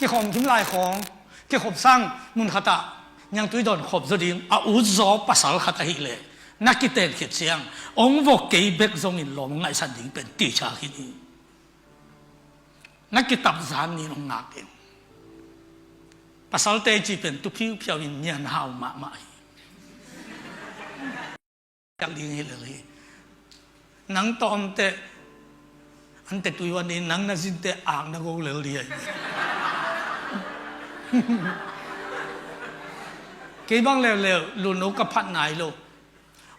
cái khom kim lại khom cái khom sang mun khata nhang tuổi đòn khom rồi đi u gió pasal khata hi le nắc cái tên khiết xiang ông vô cái bек zong in lom ngay san ding pen ti cha hi ni nắc cái tập gián ni ông ngạc em pasal te chỉ pen tu phiu phiu in nhàn hào mạ mãi chắc đi hi le nang tom te anh te tuổiวันนี้nang na sin te ang na go le li cái băng lèo lèo lùn nấu cặp phát này luôn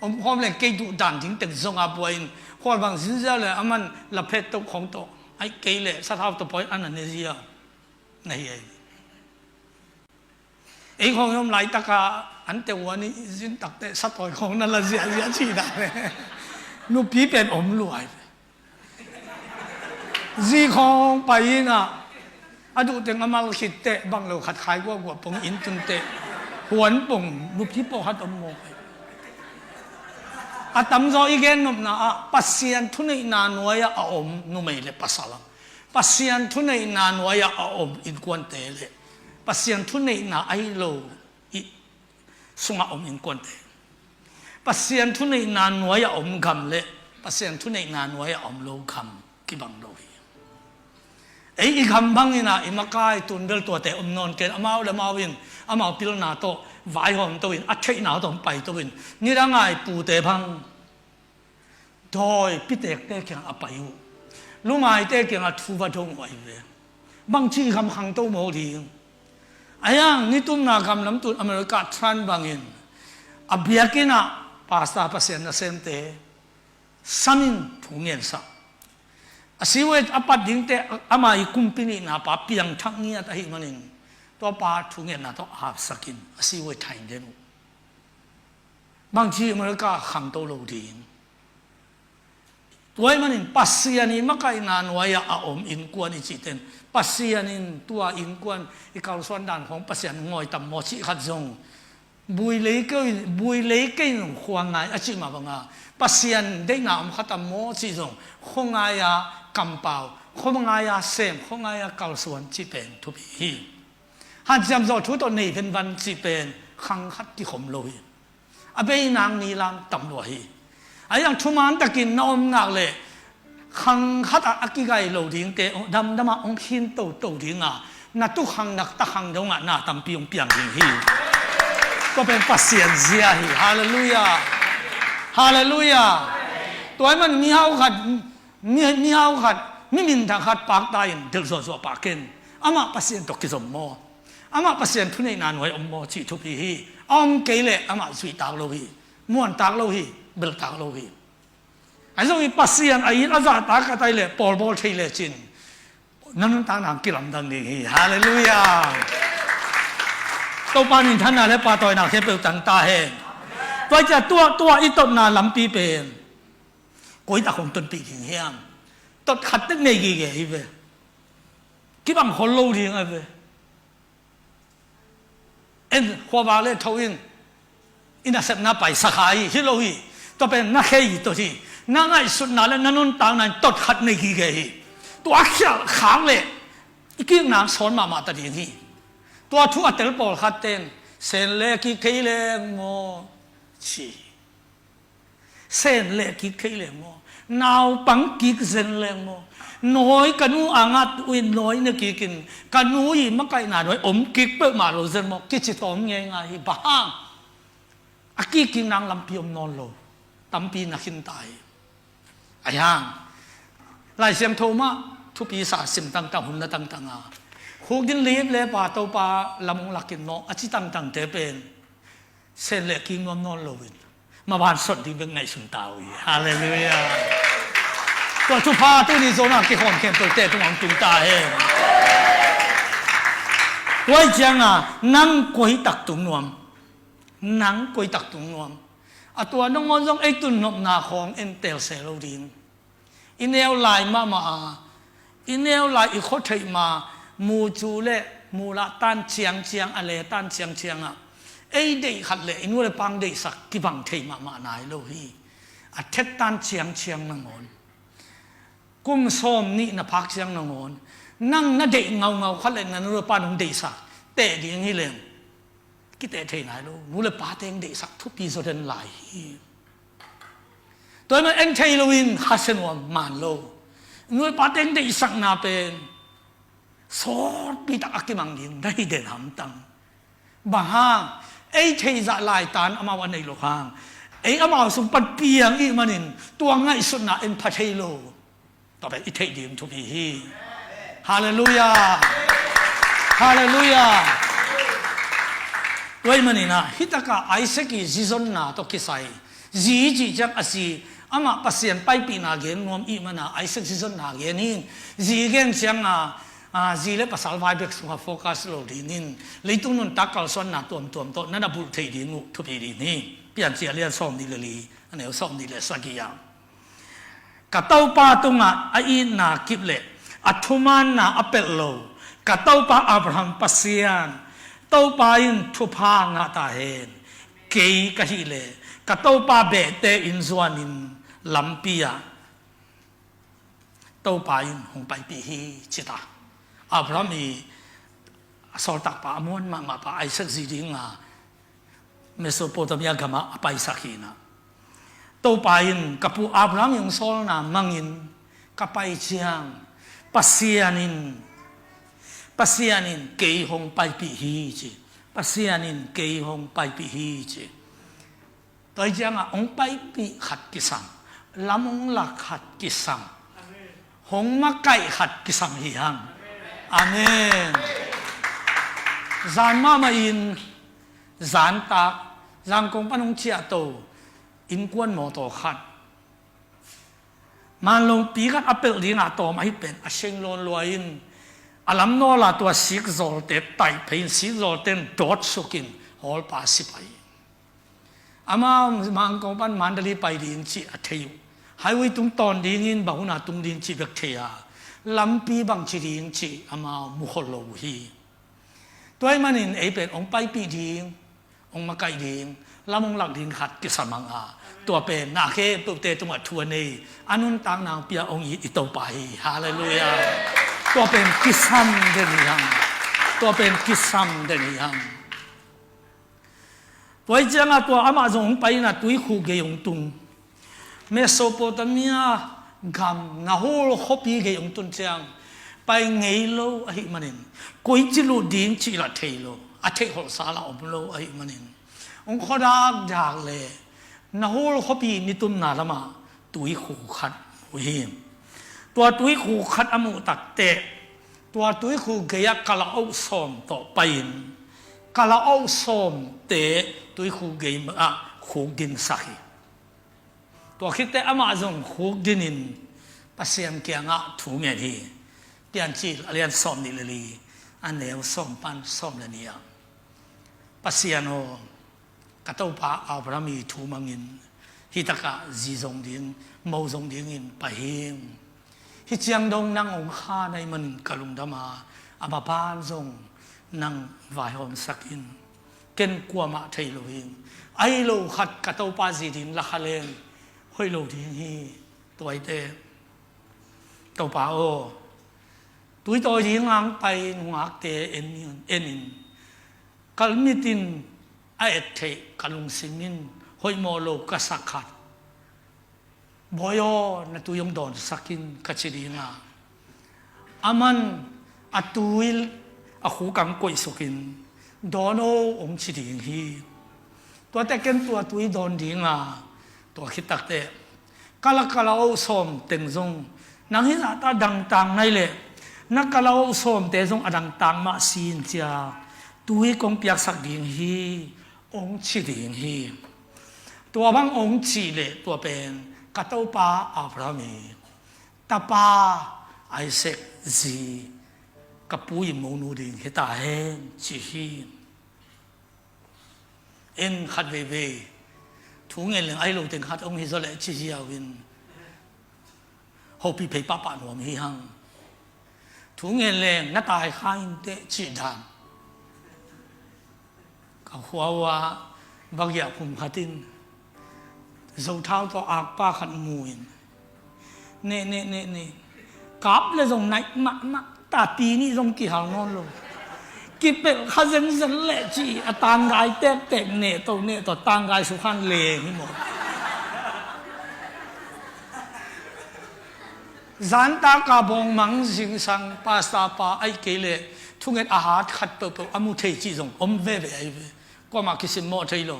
ông hôm nay cây tụ đàn chính từng sông à bồi hoa bằng xin ra là anh man là phê tộc không tổ ấy cây lệ sát hao tụ bồi anh là gì à này ấy không hôm lại tất cả anh teวันนี้xin tất te sát bồi khôngนั่นlà gì chỉ đã nụ bí bên ôm lùi gì không phải na anh tụ tiếng amal khít te bằng lầu khát khai qua bông in tuân te huấn bông nụ bí bộ hát ôm mồ tấm do ý kiến nộp na pasien thu này na nuôi ôm nụ mày le pasala pasien thu này na nuôi ôm in quan tế le pasien thu này na ai lâu sung ôm in quan tế pasien thu này na nuôi ôm gam le pasien thu này na nuôi ôm lâu gam ki bang lâu ấy ý gam bang ina imakai tun bel tua te non ken amau le mawin amau pil na to vai hom to win athei na to pai to win ni ra ngai pu te phang thôi pi te te kyang apayu lu mai te kyang thu va thong wai ve bang chi kham hang to mo li ayang ni tum na gam lam tu america tran bangin abiakina pasta pasien na sente samin thungen sa asiwet apat ding te amai kumpini na pa piang thang nia ta hi manin to pa thungen na to ap sakin asiwet thain den bang chi america hang to lo din tuai manin pasiani makai na noya om in kwan i chiten pasianin tua in kwan i kal swan dan khong pasian ngoi tam mo chi khat jong bui lấy cái khoang ngai a chi ma banga pasian de na om khatam mo chi jong khongai ya kam pau khongai ya sem khongai ya kal swan chi pen thu bi hi han jam zo thu to nei pen van chi pen khang khat ti khom loi a be nang ni lam tam lo hi ayang chuman takin nom ngak le khang khat a ki gai lo ding te dam dama ong hin to ding a na tu khang nak ta khang dong a na tam piong piang ding hiก็เป็นปัสเซียนเสียฮีฮาเลลูยาฮาเลลูยาตัวมันมีเฮาขัดมีเฮาขัดมีมินทางขัดปากตายเดือดสัวปากเกินอามาปัสเซียนตกกิสมโมอามาปัสเซียนทุนในนานไว้อมโมชีทุพีฮีอมเกลอามาสุยตากโลฮีม้วนตากโลฮีเบลตากโลฮีไอ้ส่วนมีปัสเซียนไอ้ยินอาจารย์ตากตายเลยปอลเทเลจินนั่นต่างนางกิลัมดังนี้ฮาเลลูยาตัวปานินท่านน่ะและปาตอยน่ะเทเปลตังตาเฮตัวจะตัวอีตบน่ะลำปีเป็นก้อยตาของต้นปีถึงเฮียงตดขัดตึกในกี่เกยเวคิดบังคนโลทิ้งไอ้เวเอ็นหัวบาเล่ทวินอินาเซปน่าไปสักหายฮิโลฮีตัวเป็นนักเฮยตัวที่นั่งไอ้สุดน่ะและนั่นนุ่นต่างนั้นตดขัดในกี่เกยตัวเขี้ยวขางเลยอีกอย่างนางสอนมาตัดอย่างนี้ตัวทุกอัตเลปอลขัดเต็นเส้นเล็กกี่เคยเลงโมชีเส้นเล็กกี่เคยเลงโมนาวปังกี่เส้นเลงโมน้อยกันนูอ่างอัดวินน้อยเนี่ยกี่กินกันนูยี่มักไก่หนาด้วยอมกี่เปิดมาโลเซนโมกี่จิตอมเงี้ยไงบ้างอากี่กินนางลำพิอมนอนโลตั้มปีนักขินตายไอ้ห่างหลายเสียงโทมาทุกปีศาสตร์สิมต่างๆหุ่นละต่างๆหูกินลีบเลยป่าโตป่าลำมงหลักกินน้องอาชีพต่างๆเตเป็นเส้นเล็กกินนอนโลวินมาบ้านสดที่เป็นไงสุนตาวีฮาเลลูยาตัวทุพาตัวนี้โซน่ากี่คนเข้มตัวเตะตัวหวังจุนตาเองไว้จังนั่งกวยตักตุงนวมนั่งกวยตักตุงนวมตัวน้องงงไอ้ตุนนบนาของเอ็นเตลเซโลดินอินเอลไลมาอินเอลไลอีกคนไทยมามูจูเล่มูละตันเชียงอะไรตันเชียงไอ้เด็กขัดเลยอินูเลยปังเด็กสักกี่บังเทมาไหนโลฮีอัดเทตันเชียงนังงอนกุ้มส้มนี่นะพักเชียงนังงอน นั่งน่าเด็กเงาขัดเลยนั่นรู้ป้าหนุ่มเด็กสักเตะดิ้งให้เลยคิดเตะเทไหนรู้นู้เลยป้าเตะเด็กสักทุกปีสุดเด่นไหลตัวมันเอ็งเทโลวินฮัสเซนวมานโลนู้ป้าเตะเด็กสักนาเป็นสอดปีตักอักมังดินได้เด่นหำตังบ้าไอ้เทจะลายตานอามาวันในโลกางไอ้อามาสมปัดเปียงอีมันนินตัวง่ายสุดนะเอ็นพัทเทโลต่อไปอิเทดิมทุกปีฮาเลลูยาฮาเลลูยาด้วยมันนี่นะฮิตากาไอเซกิซิซอนนาตกิไซจีจีจังอาศัยอามาปัสยันไปปีนาเกนงอมอีมันนะไอเซกซิซอนนาเกนินจีเกนจังจีเล่ภาษาไวเบกสุขโฟกัสโลดีนินเลยตุนุนตักกลส่วนนาตัวนั่นน่ะบุตรทีดินุทุบีดีนี่เปลี่ยนเสียเรียนส่งดีเลยอันนี้ส่งดีเลยสักอย่างกะเต้าป้าตรงอ่ะไอ้นาคิบเล่อัทุมันนาอเปลโลกะเต้าป้าอับราฮัมปัสยันเต้าป้าอินทุพางาตาเฮนเกยกะฮิเล่กะเต้าป้าเบเตอินซวานินลัมปียเต้าป้าอินหงไปปีฮีจิตาอับราฮัมมีสอดตักป้ามวนมาป้าไอเซกซีดิงาเมโสโปเตเมียกามาไปสักหินะโตไปอินกับผู้อับราฮัมยังสอนนะมังอินกับไปเชียงปัสยานินเกยหงไปปีฮีจีปัสยานินเกยหงไปปีฮีจีตัวจังอ่ะองไปปีขัดกิสังลำองหลักขัดกิสังหงมาไก่ขัดกิสังฮีฮังอาเมนจานมาอินจานตาจานกงปนงเชียโตอินกวนโมโตขัดมันลงปีกันอัปเปิลดีน่าโตไม่เป็นอาเชงลอนลอยน์อลัมโนลาตัวสิกโซลเตไตเพนสิกโซลเตนดอทสุกินฮอลปาสิไปอามามังกรปันมันดลีไปดินจีอัฐยุให้ไว้ตรงตอนดินบ่าวน่าตรงดินจีเบกเทียลำปีบังจีดินจีอามามุขโลหีตัวมันนินเอเป็นองไปปีดินองมาไกดินลำองหลักดินขัดกิสมังอาตัวเป็นนาเคปุเตตุมาทัวนีอันนุนต่างนางเปียองอิโตไปฮาเลลูยาตัวเป็นกิสัมเดนิยังตัวเป็นกิสัมเดนิยังตัวจังตัวอามาจงไปนะตุยคู่เกยงตุงเมโสโปเตเมียกำนาโฮลฮอปีเกยงตุงจังไปไงโลไอ้มันนินกุยจิโลดินจิละเทโลอาเทหอสาลาอบโลไอ้มันนินองขดากจากเลยนาโฮลฮอปีนิตุนนาละมาตุยคู่ขัดวิมตัวตุยคู่ขัดอมุตักเตะตัวตุยคู่เกียกะลาเอาสอมต่อไปกะลาเอาสอมเตะตุยคู่เกียคู่ดินสักตัวคิดแต่อามาจงคู่ดินินปัสยังเกียงะถูเมียทีเปลี่ยนจีเรียนสอมนิลีอันเดียวสอมปันสอมเลนียปัสยังโอกระตุ้ปะอับรามีถูมังอินฮิตากะจีจงดินมูจงดินอินไปหิมฮิเจียงดงนั่งองข้าในมันกะลุงดามาอาบาปานจงนั่งวายหอมสักินเก่นกัวมาเทโลหิงไอโลขัดกระตุ้ปะจีดินละคะเลนห้อยโลดินฮีตัวเตะตัวปะโอตัวตัวยิงหลังไปงักเตะเอ็นกัลมิตินไอเทกัลุงสิมินห้อยโมโลกัสักขัดบอยนัตุยงดอนสักินกัจจิงาอามันอัตุยอคูกังกุยสุกินดอนโอองชิดิงฮีตัวแต่เกินตัวตุยดอนดิงาตัวคิดตักเตะกะละกะละโอสอมเต็งซงนังฮินาตาดังตังไงเล่นักกะละโอสอมเตซงอดังตังมาซีนเจียตุยกงเปียกสักดิงฮีองชิดิงฮีตัวบางองชีเล่ตัวเป็นกระตุ้ปาอับรามีตาปาไอเซกจีกับปุยมูนูดิงเหตาเฮนจีฮีเอ็นขัดเวเวทุงเงินไอโลเต็งขัดองฮิโซเลจีฮีอาวินฮอปีเพย์ป้าปานหัวมีหังทุงเงินนัตายข้าอินเตจีดามกับหัวว่าบางอย่างผมขัดินเจ้าเท้าตัวอักป้าขันมูนนี่กับเลยตรงไหนมาต ตาปีนี่ต้องกี่หางนอนลงกิบเป็นข้าศึกสันเละจีตางกายเต็กเนี่ยตัวเนี่ยตัวตางกายสุขันเลนี่หมดจันตากาบงมังสิงสังภาษาปาไอเกเลทุกเงินอาหารขัดเปิดอามุเทจีจงอมเว่ไอเวก็มาคิดสิโมเทโล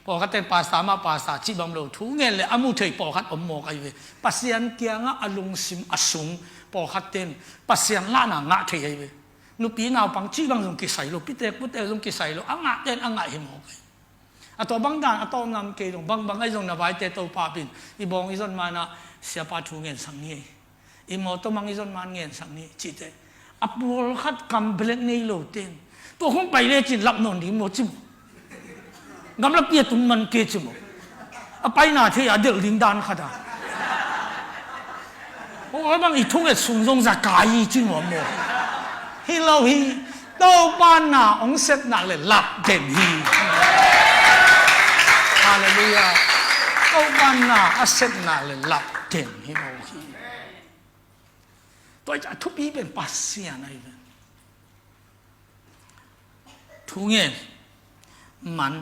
พอเขาเต้นภาษามาภาษาจีบังโลทุกเงินเลยอามุเทปอขัดอมโมไอเวภาษาเกียงอลุงซิมอสุงพอขัดเต้นภาษาล้านงะเทไอเวนุปีนาวปังจีบังจงกิใส่โลพิเตกพุเตจงกิใส่โลอ่างะเต้นอ่างะหิมโอไอตัวบางด่านตัวงามเกลงบางไอจงนาไว้เตตัวปาบินอีบองอีจนมานะเสียปาทุกเงินสังนี้อีโมตัวมังอีจนมันเงินสังนี้จีเตอับวลขัดกำเบลกนี่โลเต้นตัวคงไปเลยจินรับนนดีโมจิมกำลังเปียตุนมันเกจิโมไปหน้าที่อเดลลิงดานขัดอ่ะโอ้ยบางอีทุ่งเอ็ดสูงรงจะกายจิโมโมฮิโลฮีโตบ้านน่ะองเสร็จน่ะเลยหลับเด่นฮีฮาเลลูยาโตบ้านน่ะอเสร็จน่ะเลยหลับเด่นฮิโลฮีตัวจะทุบอีเป็นปัสเซียนไอ้เว้ยทุกเงี้ยมัน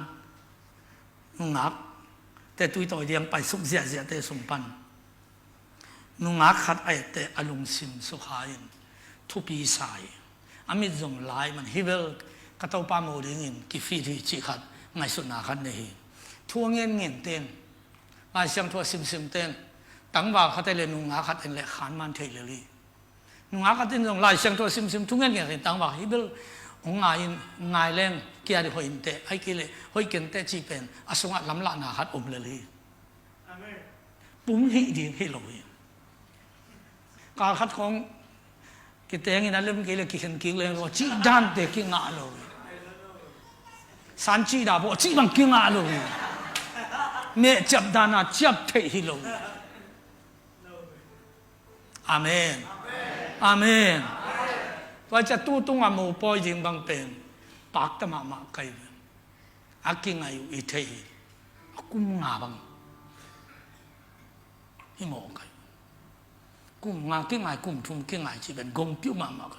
งักแต่ตัวต่อเดียงไปสุกเสียแต่สมปันงักขัดไอ้แต่อารมณ์ซิมสุขายทุบอีสายอามิจงไล่มันฮิเวลกระตัวปาโมดิงินกิฟิดีจิขัดไงสุนาขัดเนี่ยทั่วเงี้ยเงี้ยเต้นลายเสียงทั่วซิมเต้นตั้งว่าเขาแต่เรียนงักขัดเองแหละขานมันเทเลยงักขัดเต้นจงไล่เสียงทั่วซิมทุกเงี้ยเงี้ยตั้งว่าฮิเวลองไงเล่งเกี่ยดีหอยเตะไอ้กี่เลยหอยกันเตะจีเป็นอาสงะลำละนาขัดเลยปุ่มหิดีหิลอยการขัดของกิเตงนั่นเริ่มกี่เลยกี่เห็นกี่เลยว่าจีดันเตะกี่งาเลยสันจีดาบอกจีบังกี่งาเลยเมื่อจับดานาจับเทหิลอยอาเมนอาเมนว่าจะตู้ตุ้งอามูปอยยิงบางเป็นปากตะมาไกลอากิงอายุอีเทยกุมงาบังฮิโมไกกุมงากิงอากุมทุ่มกิงอาจีเป็นกงปิ้วมาไก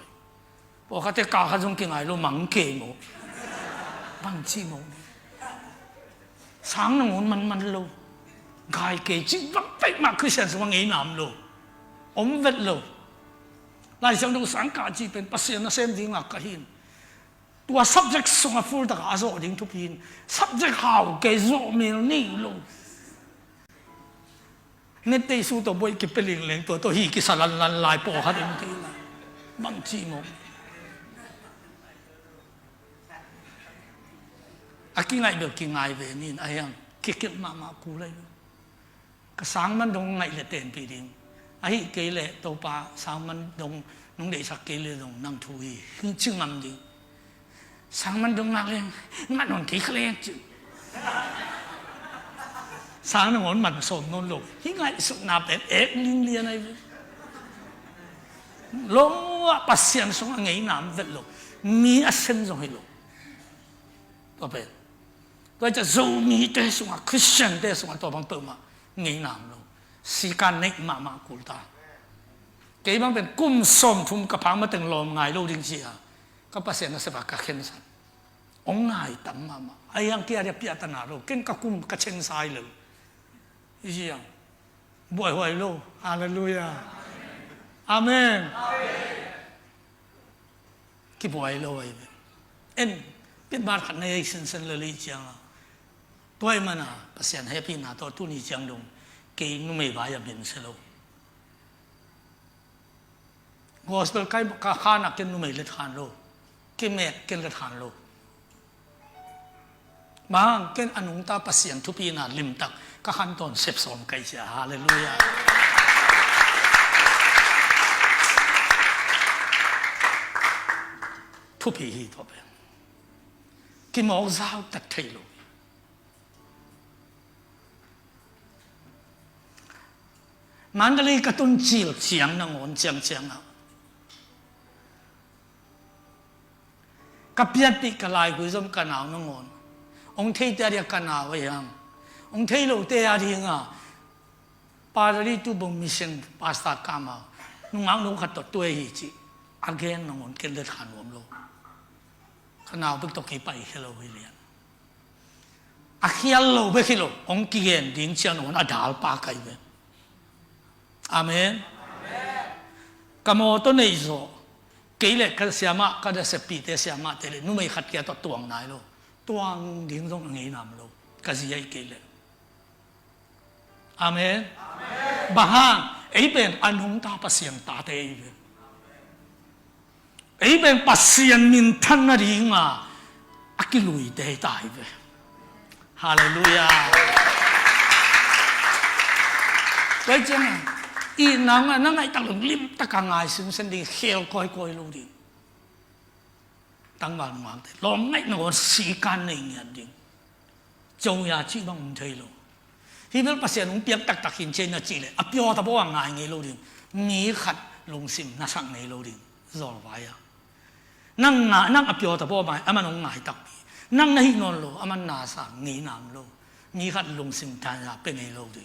พอเขาจะกล่าวเขาจงกิงอาโลมังเกโมบังจีโมสังนงมันโลกายเกจิบังไปมาคือเสียงสว่างเงินน้ำโลอมเวทโลลายเสียงดูสังกัดจีเป็นภาษาเซมดิ้งอ่ะก็เห็นตัว subject ส่งมาฟูลตะการโซ่ดิ้งทุกที subject ข่าวเกโซมีนี่ลูกเนี่ยตีสู้ตัวบอยกิบเป็นเลี้ยงตัวฮีกิสลันลายปอฮัดเองทีละบางจีโมอากิไงเบิกกิไงเวนี่ไอ้ยังคิดมากูเลยก็สังมันดงไงเลยเต็มปีดิ้งไอ้เกลเลตัวปลาสังมันดงน้องเด็กสักเกลเลดงนั่งทุยคือชื่องามดีสังมันดงนักเลยงั้นนนกี่เคลียร์จุสังนงมันสมนนลูกที่ไงสุนับเป็นเอกลิงเลียนไอ้ลงว่าปัสเซียนส่งไงน้ำเวทลูกมีอาเซนส่งให้ลูกตัวเป็นตัวจะซูมีเตะส่งคริสเตียนเตะส่งตัวบางตัวมาไงน้ำลูกสีการเนกมากูตาเกี่ยบางเป็นกุ้มส้มทุ่มกระพังมาถึงลมไงลูกจริงๆก็ปัสเซียนสบายกับเข็นสันองไงตั้มมาไอ้ยังเกี่ยเรียบเปียตนาลูกเก่งกับกุ้มกับเชงไซเลยยังบ่อยๆลูกฮาเลลูยาอาเมนกี่บ่อยเลยเอ็นเป็นบาดขันในสิ่งเลยจังตัวมันอ่ะปัสเซียนให้พี่นาตัวทุนนี้จังลงเกี่ยงไม่บายเป็นเสลกอสเปลใครข้านักเก่งนุ่มเล็ดทานโลเก่งแม่เก่งเล็ดทานโลบางเก่งอนุตาปัสเซียนทุพีนาลิมตักก็ขันตอนเสพสมไก่เสียฮาเลลูยาทุพีฮีตัวเป็นกินหมอกจ้าวตัดเทโลมันก็เลยกระตุ้นจิลเสียงนังอนเจียงอ่ะกับยัดติกลายกุศลกันเอานังอนองเทเตอร์กันเอาไว้ยังองเทโลเตอร์ที่งาปาร์ลีตูบงมิเชนปาสตากามานุ่งขัดตัวฮีจิ again นงเกินเลือดขันวมโลขณะเอาไปตกไปเฮลโลวิเลียนอาเฮียลโลเบคิโลองกิเกนดิ้งเชียนวันอดาลปาไกเวอาเมนกามอตัวนี้โซเกลี่ยกันเสียมาก็จะเสพติดเสียมาแต่เลยนุ่มไม่ขัดเกี่ยวตัวงนายโลตัวงดิ้งตรงนี้นำโลก็จะยังเกลี่ยอาเมนบ้างไอ้เป็นอันหงตาปัสยังตาเตยไอ้เป็นปัสยังมินทันนาริงอ่ะอักิลุยเตยตายเวฮาเลลูยาไว้จังอีนังอ่ะนั่งไอ้ตะลึงลิมตะกังไงซึ่งสันดีเขียวก้อยๆลูดิตั้งวันวางแต่ลองไงหนูสีกันเองอย่างดิ่งจงอย่าชี้บังใจลูที่เป็นภาษาหนุ่มเปียกตักหินเชนน่ะจีเลยอภิโยตะบอกง่ายไงลูดิมีขัดลงซิมน่าสั่งไงลูดิรอไว้อะนั่งอภิโยตะบอกไปอามันง่ายตักนั่งในนอนโลอามันน่าสั่งงี้นามโลมีขัดลงซิมทานยาเป็นไงลูดิ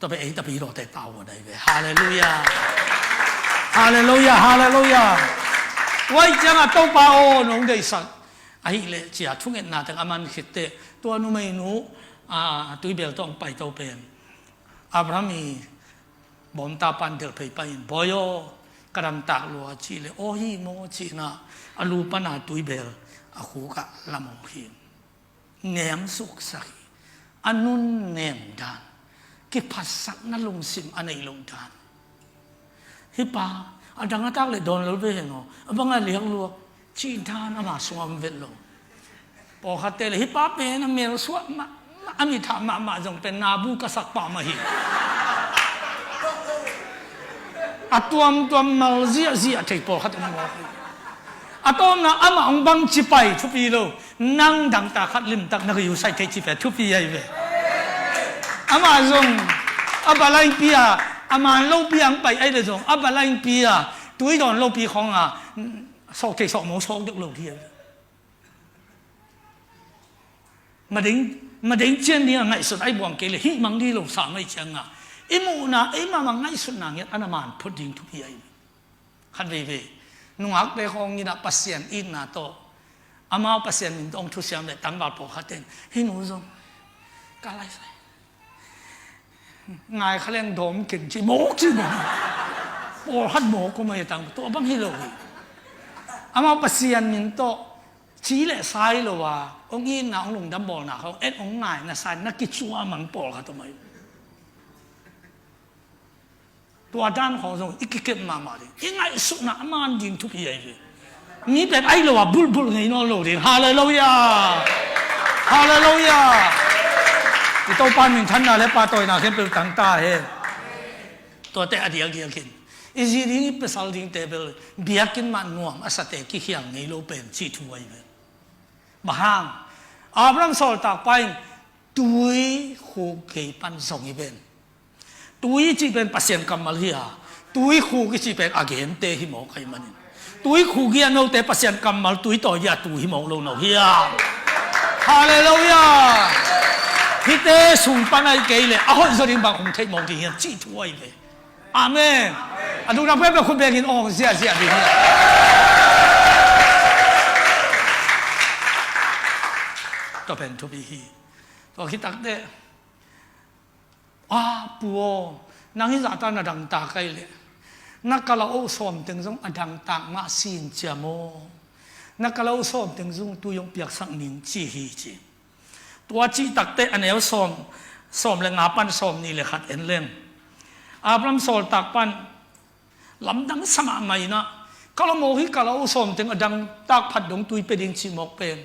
ต่อไปตะปีโรแต่เต่าได้เว้ยฮาเลลูยาฮาเลลูยาฮาเลลูยาไว้จังต้องปาโอน้องได้สักไอ้เละเจียทุกเงินนาแต่อามันคิดเตตัวนู้ไม่นู้ตุยเบลต้องไปตัวเป็นอับรามีบอมตาปันเดือดไปบอยกระดำตากลัวจีเลยโอ้ยโมจีนะอลูปนาตุยเบลอาคูกะละมหิมเนียมสุกสักอันนู้นเนียมดานกิพัสสักนั่นลงซิมอันไหนลงดานฮิปาอันดังนักเลยโดนเราไปเห็นอ๋อบางอันเลี้ยงลัวจีดานอามาสวมเวลโลพอขัดเตะฮิปาเป็นเมลสวมอามิธามาจงเป็นนาบูกษักป่ามาหิอัตวมมาเสียที่พอขัดมันว่าอัตวมนะอามาองบังจิไปทุบีโลนั่งดังตาขัดลิมตักนักอยู่ใส่ที่จิไปทุบีไอเวอามาจงอาบาลัยปีอาอามาโลปีอังไปไอ้เรื่องอาบาลัยปีอาตัวอีดอนโลปีของสอกเกสอกหมูสอกยกโลที่มาถึงเช่นนี้ไงสุดไอ้บวงเกลี่ยฮิมังดีโลสามไม่เชียงไอ้หมูนะไอ้มาไงสุดนางเงี้ยอันนั้นมันพูดดิ่งทุบีไอขันเวนุ่งอักเบของนี่นะปัสเซียนอินนาโตอามาปัสเซียนมินต้องทุเสียมเลยตั้งบาปพอขัดเต็นฮินูจงกาไลใส่ง่ายเขาเรียกโดมเก่งจีโมกจีโมโอ้ฮัดโมกก็ไม่ตั้งตัวบังฮิโลอามาปัสเซียนมินโตชี้แหละสายโลว่าองค์อินนะองค์หลวงดำบอลนะเขาองค์ง่ายนะสายนักกิจชัวมันปอลเขาทำไมตัวด้านของทรงอีกเก็บมาดิยังไงสุนัขมันยิงทุกอย่างเลยนี่เป็นไอ้โลว่าบุลไงน้องโลดิฮาเลลูยาฮาเลลูยาที่ตัวปานมินทันนะและปาตัวน่ะเข้มเป็นต่างตาเฮตัวแต่อดีตกินอีซีดิ้งเป็นสัลดิ้งเทเบิลเบียกินมันนัวมาสเตกิเฮียงไงโลเป็นชีทัวร์เลยบางอับรามสอลตากไปตุยคู่เกี่ยปันส่งอีเป็นตุยจีเป็นปัสเซียนกัมมาลียตุยคู่กี่จีเป็นอาเกนเตหิโมกไอมันตุยคู่กี่โนเตปัสเซียนกัมมาตุยต่อยาตุยหิโมกโลโนเฮียฮาเลลูยาพี่เตสุนปันไอเกย์เลยอ้าวจะเรียนบางคนเทมองกี่เฮียจีทัวร์เลยอาเมนอะดูนะเพื่อนคุณเบกินองเสียดีเนี่ยก็เป็นทุบีฮีตัวคิดตักเดปัวนางฮิจาตานาดังตาไกเลยนักกะลาโอสอมถึงจงอดังตากมาสินเจโมนักกะลาโอสอมถึงจงตัวยงเปียกสังนิงจีฮีจีตัวจีตักเตอันเอวสอมเลยงาปันสอมนี่เลยขัดเอ็นเล่นอาบรามโซลตักปันลำดังสมาไม่นะกะลาโมฮิกะลาโอสอมถึงอดังตากผัดดงตุยเป็นดิงชิมอกเป็น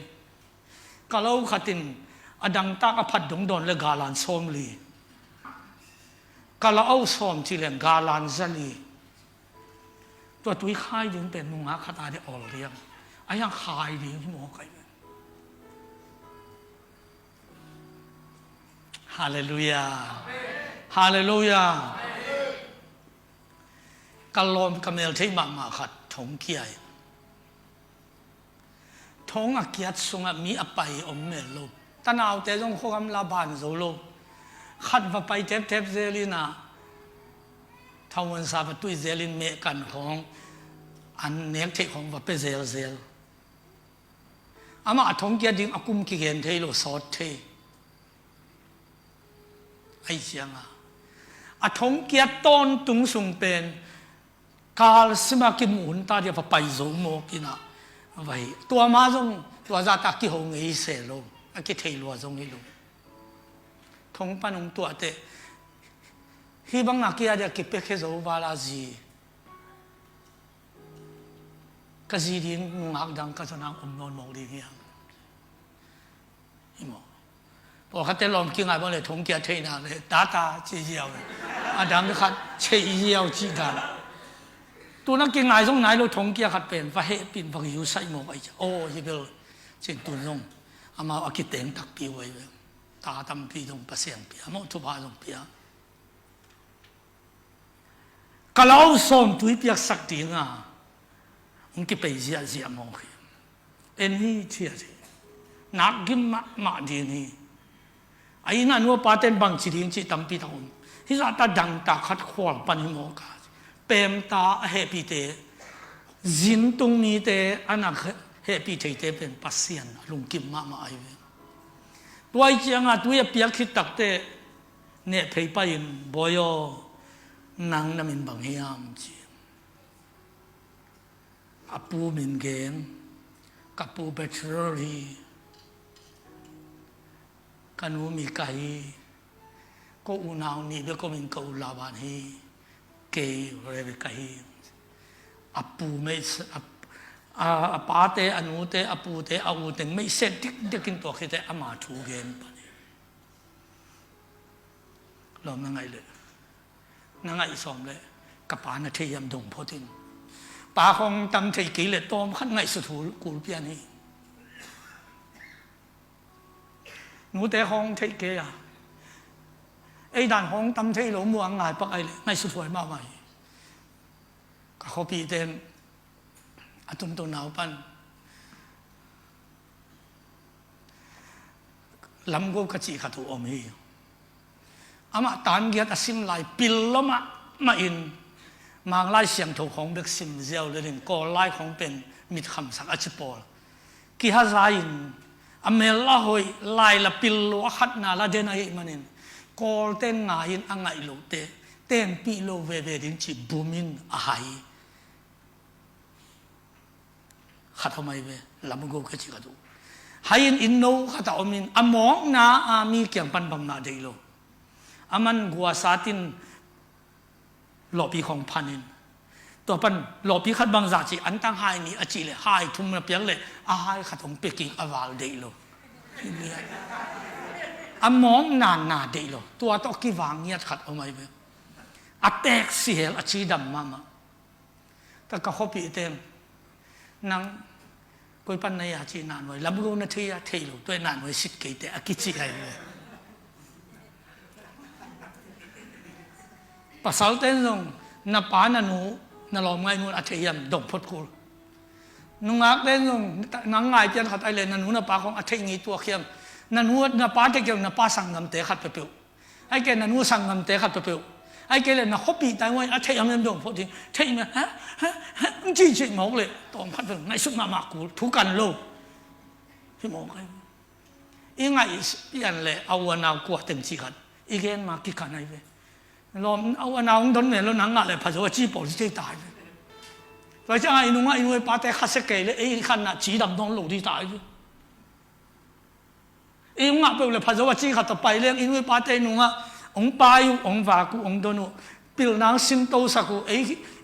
กะลาขัดตินอดังตากผัดดงดอนเลยกาลันสอมลีกะลาเอาสอมที่เลี้ยงกาลันซาลีตัวตุยขายดิ้งเป็นมุงหาคาตาได้ออกเรียงไอ้ยังขายดิ้งที่หมอไก่ฮาเลลูยาฮาเลลูยากะลอมกะเมลที่มาขัดถงเกียร์ถงอาเกียรสงมีอภัยอมเมลโลตะนาวแต่จงโคกำลาบานโซโลขัดว่าไปเทปเซลินาทาวันซาบตุยเซลินเมกันของ อันเน็กเทของว่าเป็นเซลอามาทงเกียดิ้งอากุมกิเกนเทโลสอดเทไอเสียงอาทงเกียต้นตุงสุงเป็นกาลสมากิมุนตาเดียบไปโจโมกินะไว้ตัวมาจงตัวจะตักกิหงเอเซโลอากิเทลัวจงฮิโลทงปนุงตัวเตฮีบังนักกิอาเดียกิเปเคโจบาลาจีก็จีดินงักดังก็จะนั่งนอนมองดีเงี้ยฮิโมพอเขาเตลอมกินไงบ้างเลยทงเกียเทน่ะเลยตาจีเจียวอาดังก็ขัดเชียวจีกันตัวนักกินไงตรงไหนเราทงเกียขัดเป็นว่าเฮปินว่าอยู่ใส่หมวกไอ้โอ้ยเบลเช่นตุนลงอามาอากิเต็งตักปีไว้ตาทำปีตรงประเสียงปีอามาทุบาตรงปีก็เราส่งตุยเปียกสักทีง่ะมันก็ไปเสียมองเอ็นนี่เชียร์นักกินมาดีนี่ไอ้นั่นว่าปาเต้นบางจีดิงจีตั้มปีตองที่จะตัดดังตาขัดขวางปันหิมอกาเปมตาเฮปีเตจินตรงนี้เตอันนั้นเฮปีเตเป็นปัสเซียนลุงกิมมาไอ้เว้ยตัวไอ้เจ้าตัวเปียกคิดตักเตเนี่ยเพย์ไปอินบอยนังน้ำมันบางเฮียมจีอาปูมินเกนกับปูเบชโรลีกันวูมีไก่ก็อุณาวนี่เบก็มินก็อุลาบานฮีเกย์เรเบไก่อาปูไม่อาปาเตอนุเตอาปูเตอาอูเตไม่เสร็จเด็กกินตัวคิดแต่อามาถูเกนปะนี่เราไม่ไงเลยนั่งไงสอมเลยกับปานาเทียมดงพอทิ้งปาของตำเทกิเลตโตมขั้นไงสุดหูกูเปียนี่หนูแต่ของเทเกียไอ้ด่านของตำเทหลงมัวง่ายปักไอ้เลยไงสุดหวยมากไหมก็เขาปีเต็นอาตุนตัวหนาวปันลำกูกระจีขัดตัวอมฮีอามาตานเกียรติสิมไลปิลละมาอินมางไล่เสียงถูกของเด็กสิมเจียวเลยก็ไล่ของเป็นมิดคำสักอจิปอลกิฮาไซน์อเมล่าหอยไล่ละปิลละขัดนาละเดนไอมันอินกอลเต้นงายินอ่างไงโลเตเต้นปีโลเวเวดินจีบูมินอาไฮขัดทำไมเวลำกูกระจิกดูไฮอินโนขัดอมินอมองนาอามีเกี่ยงปันบังนาเดโลอามันกัวซาตินหลอปีของพันินตัวปันหลอปีขัดบางจากจีอันตั้งไฮนี่อจิเลยไฮทุ่มระเปียงเลยอาไฮขัดของเปกิงอวาลเดโลอมองนาเดโลตัวตอกีวางเงียดขัดเอาไหมเว้ยอัตแตกเสียอชีดำมาแต่ก็เขาปีเต็มนังกุยปันในอาชีนานไว้ลำรูนเทียเทโลตัวนานไว้สิทธิ์เกยแต่อากิจิไงเลยภาษาเต้นลงนับปานานูนลอมไงนูอาเทียมดงพดกูนุงักเต้นลงนังไงเจนขัดไอเลยนานูนับปาของอาเทียงีตัวเขียมนานูนับปาเกี่ยวนับปาสังกำเตะขัดเปรี้ยวไอ้แกนานูสังกำเตะขัดเปรี้ยวไอ้แกเลยนักฮอบบี้แต่ว่าอาเทียมดงพดจริงเทียมฮะจีหมอกเลยตอมขัดเป็นไงสุดมากูทุกันโลพี่หมอกไงอีไงยันเลยเอาวันเอากวาดเต็มจีขัดอีแกนมากี่กันไงเว้ยลมเอาอันเอาต้นเนี่ยเราหนังอะไรพอจะว่าจีบอลที่ตายเพราะฉะนั้นอินุงะอินุยปาเตขัดเสกเลยไอ้ขันน่ะจีดำต้องหลุดที่ตายอินุงะไปเลยพอจะว่าจีขัดต่อไปเรื่องอินุยปาเตอินุงะองปายุองวากุองโดนุปิลนางสินโตสักุไอ้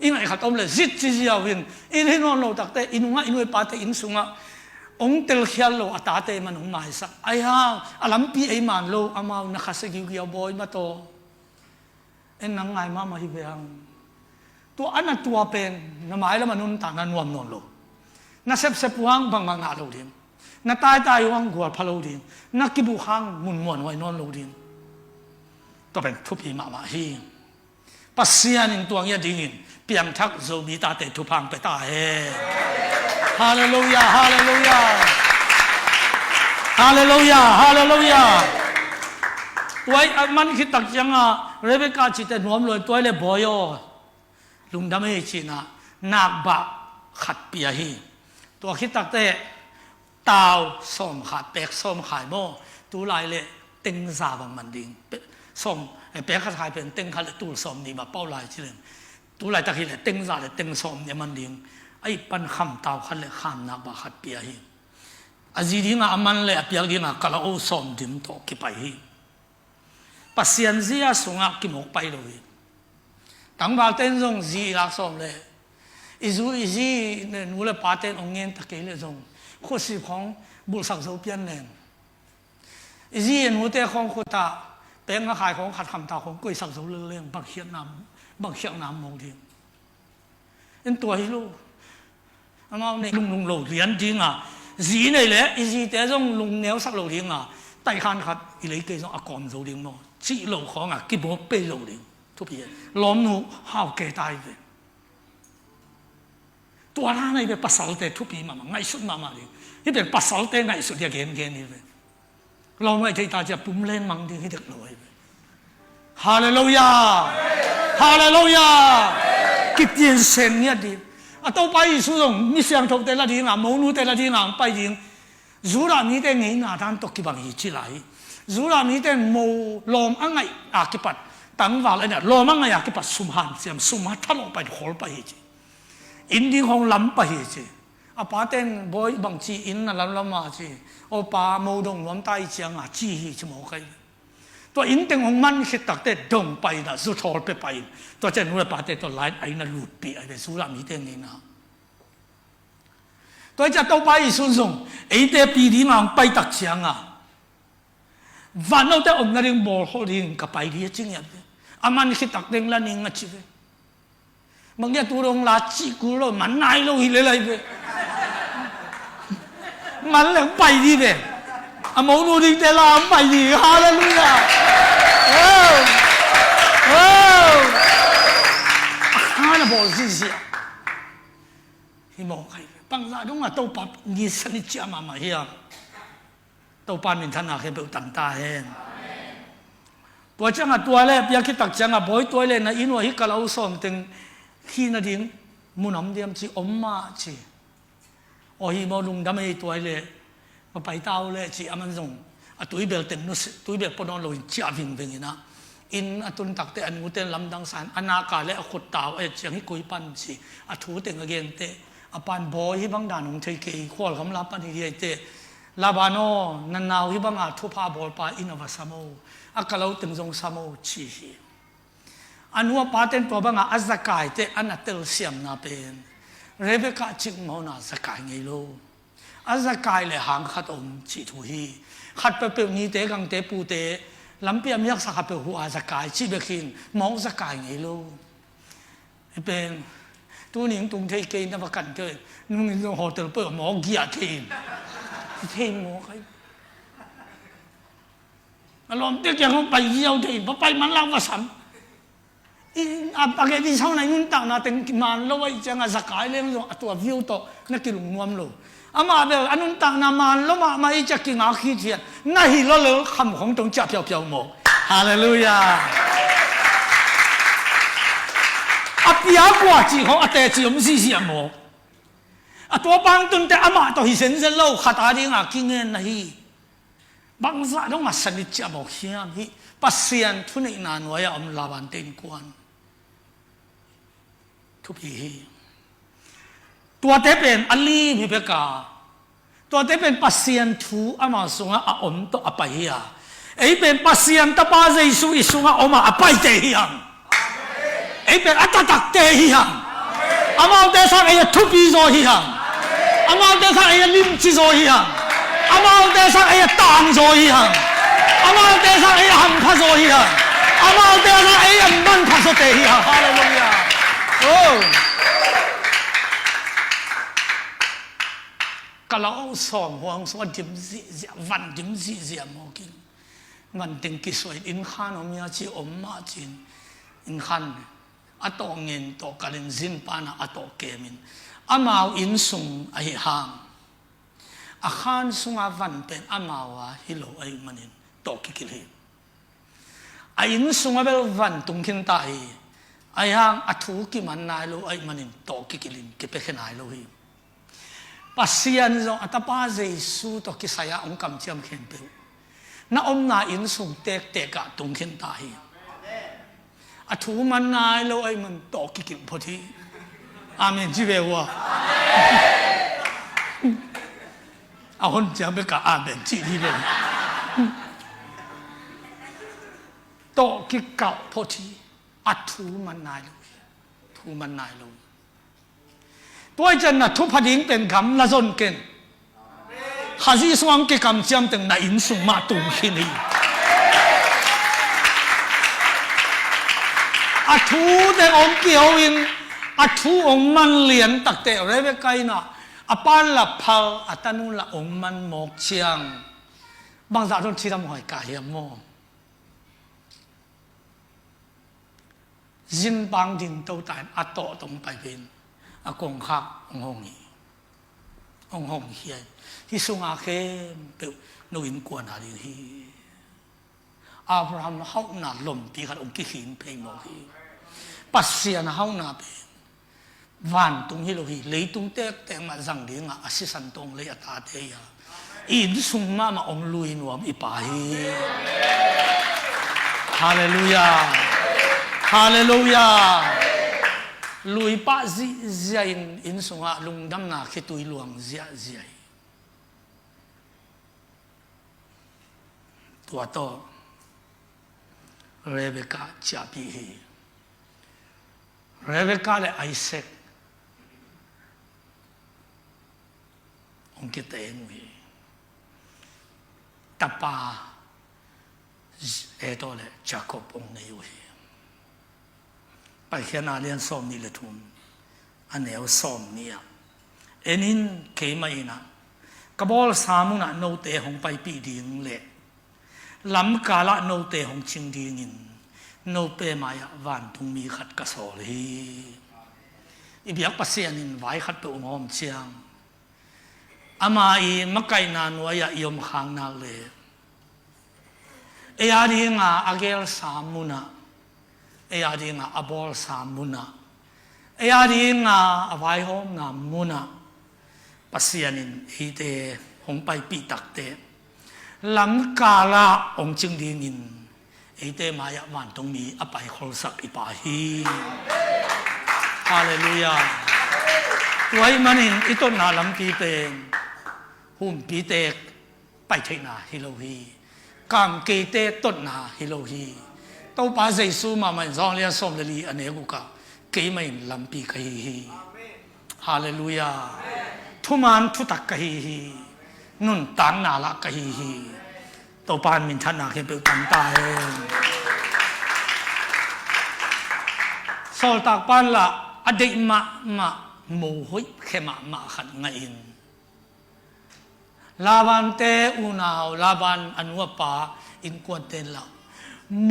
อินุยขัดต้มเลยจิตจีเยาวินอินุยนอนโลตักเตอินุงะอินุยปาเตอินสุงะองเตลเขียลโลอัตตาเตมันองมาสักไอ้ห่าอลัมปีไอ้มันโลอามานักขัดเสกิวเกี่ยวบอยมาโตเอ็นนังไงมาฮิเบียงตัวอันนั้นตัวเป็นน้ำหมายแล้วมันนุ่นต่างนั้นวมนนโลน่าเสพวังบางงาโลดิมน่าตายวังกัวพะโลดิมน่ากิบุขังมุนไว้นอนโลดิมตัวเป็นทุบีมาฮีปัสเซียนินตัวเงี้ยดิ่งเปียงทักโซบีตาเตทุพังไปตาเฮฮาเลลูยาฮาเลลูยาฮาเลลูยาฮาเลลูยาไว้มันคิดตักยังอ่ะเรเบคาจิตแต่หนวมเลยตัวเลยบอยลุงดำไม่ชินะนักบะ ขัดเปียฮีตัวคิดตักเตะตาวส้มขาดเป็กส้มขายโม่ตัวลายเละเต็งซาบังมันดิงส้มไอ้เป็กขายเป็นเต็งขัดตัวส้มนี่มาเป้าลายที่เลยตัวลายตะกี้เลยเต็งซาเลยเต็งส้มเนี่ยมันดิงไอ้ปันคำตาวขัดเลยข้ามนักบาขัดเปียฮีอาจีดิงอามันเลยเปียดิงกะละโอส้มดิมโตกี่ไปฮีปัสยันซีอาสุงะกิมกไปเลยตั้งบาเต้นจงจีรักส้มเลยอีจูอีจีเนี่ยนูเลยปาเต้นองเงินตะกี้เลยจงข้อสิบของบุษสักโซเปียนเนี่ยอีจีนูเตะของโคตาเป็นงาขายของขัดคำตาของกุยสักโซเรื่องบักเขียนน้ำมองทีเป็นตัวฮิโร่อามาเนี่ยลุงโหลเรียนจริงอ่ะจีเนี่ยแหละอีจีแต่จงลุงเหนียวสักโหลจริงอ่ะไต่ขันขัดอีเลยเกี่ยจงอากรโหลจริงมั้งจีโหลของอ่ะกิบหัวเปโหลจริงทุกปีล้อมนูห้าวเกตายเลยตัวนั้นนี่เป็นภาษาเตทุกปีมาไงสุดมาเลยนี่เป็นภาษาเตไงสุดอย่างเงี้ยนี่เลยเราไม่ใช่ตาจะปุ่มเล่นมังที่ให้เด็กเลยฮาเลลูยาฮาเลลูยากิจเย็นเซนเนี่ยดีอ่ะต่อไปสุดงมีเสียงทุกแต่ละทีงามมูนูแต่ละทีงามไปจริงจูรามีแต่เงินอาทานตกกี่บางอีจิไลจูรามีแต่มูลมอังไงอากิปัดตั้งว่าอะไรเนี่ยลมอังไงอากิปัดสุมหันเสียมสุมหันทะลุไปขอลไปจีอินดี้ของลำไปจีอาป้าเต้นบอยบางทีอินน่ะลำมาจีโอป้าโมดงล้มใต้เชียงอ่ะจีฮีจมูกไอ้ตัวอินเต็งของมันคิดตักเต้ดงไปนะสุดทอลไปตัวเจ้าหนูป้าเต้ตัวไลน์ไอ้น่ะหลุดปีไอ้เป็นสุรามีเต้นนี่นะตัวเจ้าตัวไปสุนทรงไอ้เต้ปีดีมันไปตักเชียงอ่ะวันนั้นเต้อมนั่นเองบอกเขาเองกับไปดีจริงอย่างอามันคิดตักเต้งละนิ่งอ่ะจีบางทีตัวลงลาจีกูโลมันนายโลหิเลเลยเว้ยมันเลยไปดีเว้ยอะมองดูดิเดลาไปดีฮาเลลูยาฮานะบอกสิเสียที่มองใครบางอย่างต้องมาตัวปั๊บนี่สนิทจะมาเฮียตัวปั๊บมีท่านอาเคเป็นตันตาเองตัวจังตัวเล่เปียคิดตักจังบ่อยตัวเล่นะอินว่าฮิกะลาอุสอมตึงขี้นาดิ้งมุนอมเดียมจีอมมาจีโอ้ยมอลุงดำไอตัวเลยมาไปเต้าเลยจีอามันส่งอ่ะตัวเบลเต็มนุสตัวเบลปนอนลอยจีอาวิ่งวิ่งนะอินอ่ะตุนตักเตอันงูเตลำดังสันอนากาเลอขดเต้าเอจีให้คุยปันจีอ่ะทูเต็งเกียนเตอ่ะปันบอยบางด่านของเทกีขวดคำลาปันที่เตลาบานอนันนาวที่บางอ่ะทุพาบอลปาอินอวสามโออ่ะกะเลาเต็งทรงสามโอจีอันว่าปาเต็นตัวบังอาสกายเตอันนั้นเตลเสียมนาเป็นเรเบคาจิกมอนาสกายไงโลอาสกายเลยหางขัดอมจีทุฮีขัดไปเป็นนี้เตกังเตปูเตลำเปียมยักษ์สักเป็นหัวอาสกายจีเบคินมองสกายไงโลเป็นตัวหนิงตุงเทเกนนับกันเกิดนุ่งนุ่งโฮเทลเปิดหมอเกียร์ทีมหมอใครอารมณ์เด็กยังไปเยี่ยวทีมพอไปมันเล่าว่าซ้ำอาปากที่ชาวนายุ่งต่างนาเต็งมันแล้วไอ้จังอาสกายเรื่องตัววิวโตนักกิลุงนวมโลอามาเบลอันนั้นต่างนามันแล้วมาอีจะกินอาขี้เทียนน่าหิโลเลยคำของตรงจับเปียวๆหมดฮาเลลูยาอาเปียกว่าจีของอาเตจีผมสิเสียหมดอาตัวบางตุนแต่อามาตัวหิเซนเซโลขัดอาดิงอากิเงินนะฮีบางสัตว์ต้องมาสนิทจะบอกเฮียฮีปัสเซียนทุนอีนานไว้อมลาบันเต็นกวนทุกทีตัวเตเป็นอัลลีพิเปกาตัวเตเป็นปัสเซียนทูอามาสุงอาอมตัวอภัยยาไอเป็นปัสเซียนตะปาเจสุอิสุงอาอมาอภัยเทียงไอเป็นอัตตักเทียงอามาเตสังไอทุบีโซเฮียงอามาเตสังไอลิมจิโซเฮียงอามาเตสังไอตังโซเฮียงอามาเตสังไอฮัมพาโซเฮียงอามาเตสังไอมันพาโซเทียงฮาเลลูยาโอ้กะเราสองห่วงสวัสดิมซีวันดิมซีเสียมกินมันติงกิสวยอินขันอมีอาชีอมมาจินอินขันอัตโตเงินโตกะลินซินปานะอัตโตเกมินอามาวอินสุงไอหางอาขันสุงอาวันเป็นอามาวะฮิโลไอมันินโตกิกิเลไออินสุงอาเบลวันตุงคินตาย ไอ้ห่างอัฐูกิมันนายโลไอ้มันโตกิกิลินกิเปขนายโลหิปัสยันจงอัตปาเจสุตกิสยาองค์กำเจียมเข็นเปิวน่าอมนาอินสุงเตกเตกะตุงเข็นตายอัฐูมันนายโลไอ้มันโตกิกิพอดีอาเมนจีเบวะเอาคนจะไม่กะอาเมนจีที่เลยโตกิเก่าพอดีอัฐูมันนายโลทูมันนายโลตัวจันน่ะทุพดิงเป็นคำละจนเก่งข้าจีสวงเกคำเจียมตึงน่ะอินสุมาตุงขินีอัฐูเดองเกี่ยวอินอัฐูองมันเลียนตักเตะเรเบกายน่ะอปานละพาอัตนุละองมันหมกเชียงบางจากโดนที่ทำหอยกายมอยินบางดินโตตายอัตโตตรงไปเป็นอากงคักองหงฮีองหงเฮียที่สุงอาเข้มเปนุอินกวนหาดีฮีอับราฮัมเฮาหนาลมปีขัดองค์กิขินเพลงบอกฮีปัสเซียนเฮาหนาเป็นวันตรงฮิโลฮีเลยตรงเตกแต่มาจังเดียงอาศิสันตรงเลยอัตาเทียอินสุงมาองลุยนวมอิปาฮีฮาเลลูยาฮาเลลูยาลุยป้าเจียอินสุงะลุงดำนาคิตุยหลวงเจียตัวโตเรเบคาจับปีเรเบคาและไอเซกองค์กิเตงวีตาปาโตและจาคอบองค์ในอยู่ไปแค่นาเรียนสอมนี่เลยทุนอันเนี้ยสอมเนี่ยเอ็นินเคมาอินะกบอลสามุนะโนเตหงไปปีดิ่งเละลำกาละโนเตหงชิงดิ่งินโนเปมายะวันทุงมีขัดกระสอลีอีเบียกปัสเซียนินไว้ขัดตัวงอมเชียงอามาอีมักไกนานวายะยมขังนาเลเอียดีงาอเกลสามุนะเอียดีงาอบอลสามุนะเอียดีงาอวัยหอมงามุนะปัสเซียนินอีเตหงไปปีตักเตลำกาละองจึงดิ่งินอีเตมายะวันตรงมีอภัยครสักอิปาฮีฮาเลลูยาไว้มันอินอิต้นนาลำปีเป็นหุ่มปีเตกไปเทนาฮิโลฮีกามเกเตต้นนาฮิโลฮีตัวป้าเจสูมามันจองเลียสมเลลีอันเนกุกะเกไม่ลำปีกฮีฮาเลลูยาทุมันทุตักกฮีนุนตังนาละกฮีตัวปานมินทันนาเข้าไปตันตายสอลตักปานละอดีมาโมหุยเข้มาขัดไงอินลาบันเตอุนาวลาบันอันว่าป่าอินกวนเตนละโม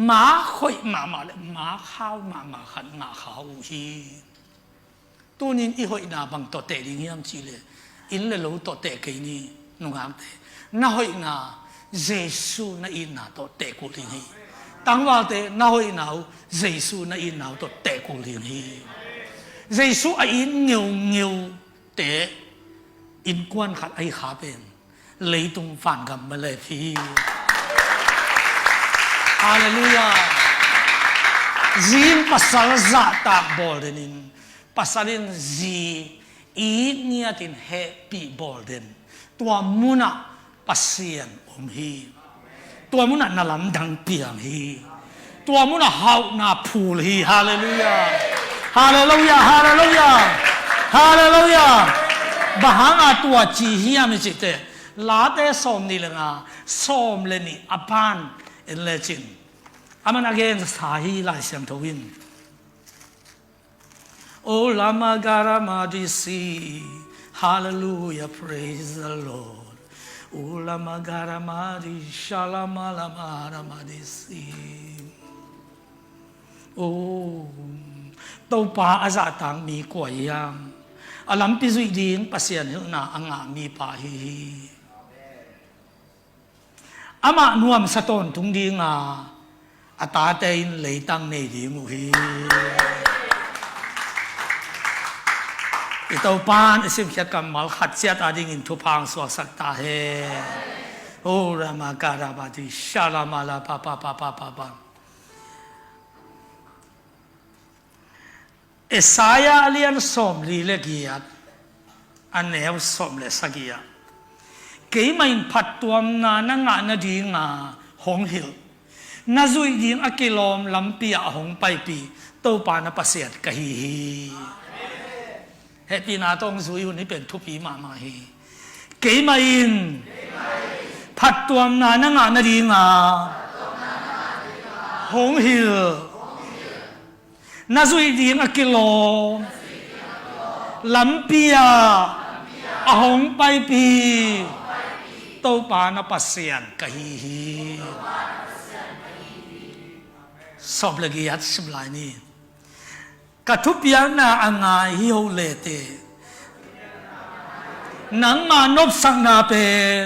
มาคุยมาเลยมาข้าวมาขัดงาข้าวฮีตัวนี้อีหอยนาบังตัวเตะดิ่งยามจีเลยอินเลยรู้ตัวเตะกี่นี่นุ่งหางเตะน่าหอยนาเยซูน่าอินนาตัวเตะกูดิ่งฮีตั้งว่าเตะน่าหอยนาเยซูน่าอินนาตัวเตะกูดิ่งฮีเยซูอินเงียวเตะอินกวนขัดไอ้ขาเป็นเลยตรงฝันกับมาเลยพี่ฮาเลลูยาจีนภาษาจะตากบอลเดนินภาษาเรนจีอีเนี่ยตินแฮปปี้บอลเดนตัวมุนะปัสเซียนอมฮีตัวมุนะนาลันดังเปียงฮีตัวมุนะฮาวนาพูลฮีฮาเลลูยาฮาเลลูยาฮาเลลูยาฮาเลลูยาบางอาตัวจีฮีอามิจิเตลาเตสอมนี่ละงาสอมเลนี่อปานเอเลจินอามันอเกนสาฮีลายเสียงทวินโอลามาการามาดิซีฮาเลลูยา praise the Lord โอลามาการามาดิชาลามาลามารามาดิซีโอตัวป่าอาจารย์ต่างมีกว่ายังอลัมพิจุยดิ่งปัสยันหน้าอ่างมีป่าฮีอามาหนุ่มสะตอนทุ่งดิ่ง อาตาเตนเลยตั้งในดีงูฮีอิตาปานสิมเขียกำมัลขัดเสียตาดิ่งทุพังสวกสักตาเฮโอรามาการาบาดิชาลามาลาปาปาปาปาปาปาเอสายาเลียนสมลีเลกียดอันเนวสมเลสกียเกี่ยมันพัดตัวนานังนาดีงาหงหิลนาจุยดิงอกิลอมลำปียหงไปปีโตปานาปเสียดกะฮีเฮปีนาตองจุยวันนี้เป็นทุปีมาฮีเกี่ยมันพัดตัวนานังนาดีงาหงหิลนาจุยดิงอกิลอมลำปียหงไปปีโตปานาปเสียนกะฮีสอบเลยยัดสมลายนี่กระทุบยานาอ่างฮิโอเลเตนังมานบสังนาเป็น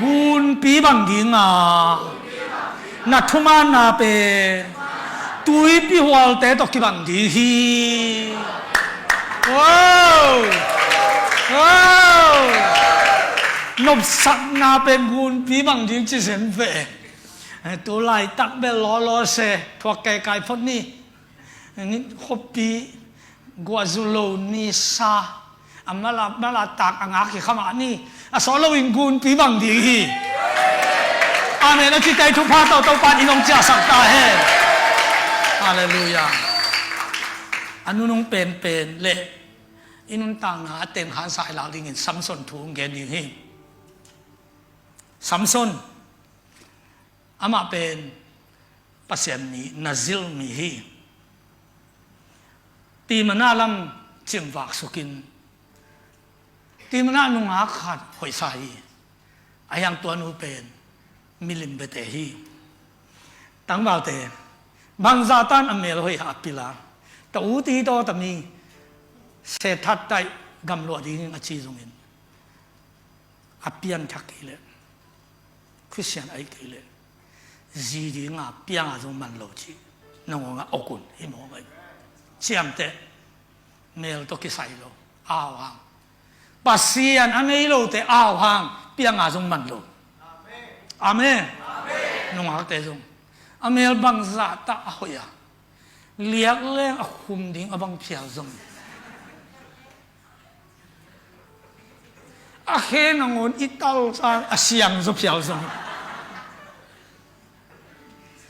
กุนปีบังดิงานัทุมานาเป็นตุยปีหัวเตตกิบังดีฮีว้าวว้าวนบสังนาเป็นกุนปีบังดิงจิเซนเฟตัวไล่ตักเบลล้อเสพวกไก่พวกนี้นี่ขบปีกัวซุโลนิซาอันมาลาตักอ่างขี้ขมานี่อ่ะสอนเราอิงกุนปีบังดีอาเมนที่ใจทุกพาเต่าปานอินองจ่าสักตาเฮฮาเลลูยาอันนู้นเป็นเละอินุนต่างหาเต็มหาสายหลักดิ่งซัมซอนทูงเกนดีฮีซัมซอนอามาเป็นปัสยามีนาซิลมีฮีตีมันน่าลำจิมวักสุกินตีมันน่านุ่งอาขาดหอยใสอายังตัวนู้เป็นมิลิมเบเตฮีตั้งบ่าวเตบางซาตันอเมริกาอัปปิลาแต่อุติโตแต่มีเศรษฐัตไตกำลัวดีอาชีพงอินอัปปียนทักกิเลคริสเตียนไอกิเลจีดีงาเปียงอาจงมันโลจิน้องงาอกกุนฮิโมไปเชื่อมเตเมลตกิไซโลอ้าวฮังปัสเซียนอเมโลเตอ้าวฮังเปียงอาจงมันโลอาเมนน้องงาเตจงอเมลบังซาตาหอยาเลียกเล่งอคุมดิ้งอบังเพียวจงอาเฮนงอนอิตาลซาอาเซียงจงเพียวจง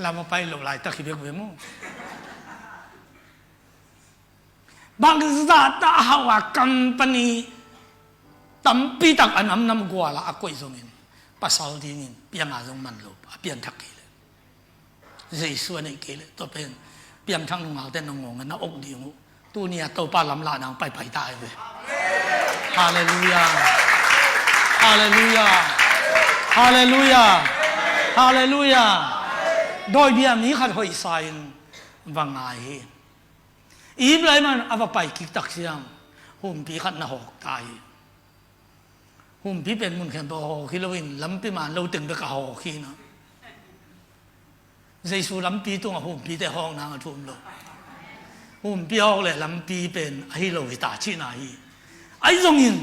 ลามาไปหลบหลายตะคิเบียกเวมูบางซาตาฮาวาคัมปานีตั้มปีตักอันน้ำกัวละอากวยจงินภาษาดีนินเปียงอาจงมันหลบเปียงทักกิเลเจส่วนนี้กิเลตัวเป็นเปียงทั้งงาแต่นงงนะอกดีงูตัวเนี่ยตัวป้าลำลานางไปตายเว้ยฮาเลลูยาฮาเลลูยาฮาเลลูยาฮาเลลูยาโดยเบียมีขัดหอยใส่วังไงอีบเลยมันเอาไปกิกตักเสียงหุ่มปีขัดน่ะหอกตายหุ่มปีเป็นมุนแขนตัวหอกคิโลวินลำปีมันเราตึงไปกับหอกขี้นะใจสูลำปีตัวหุ่มปีแต่ห้องนางทุ่มโลหุ่มปีหอกเลยลำปีเป็นไอ้เราตาชีนาฮีไอ้ตรงนี้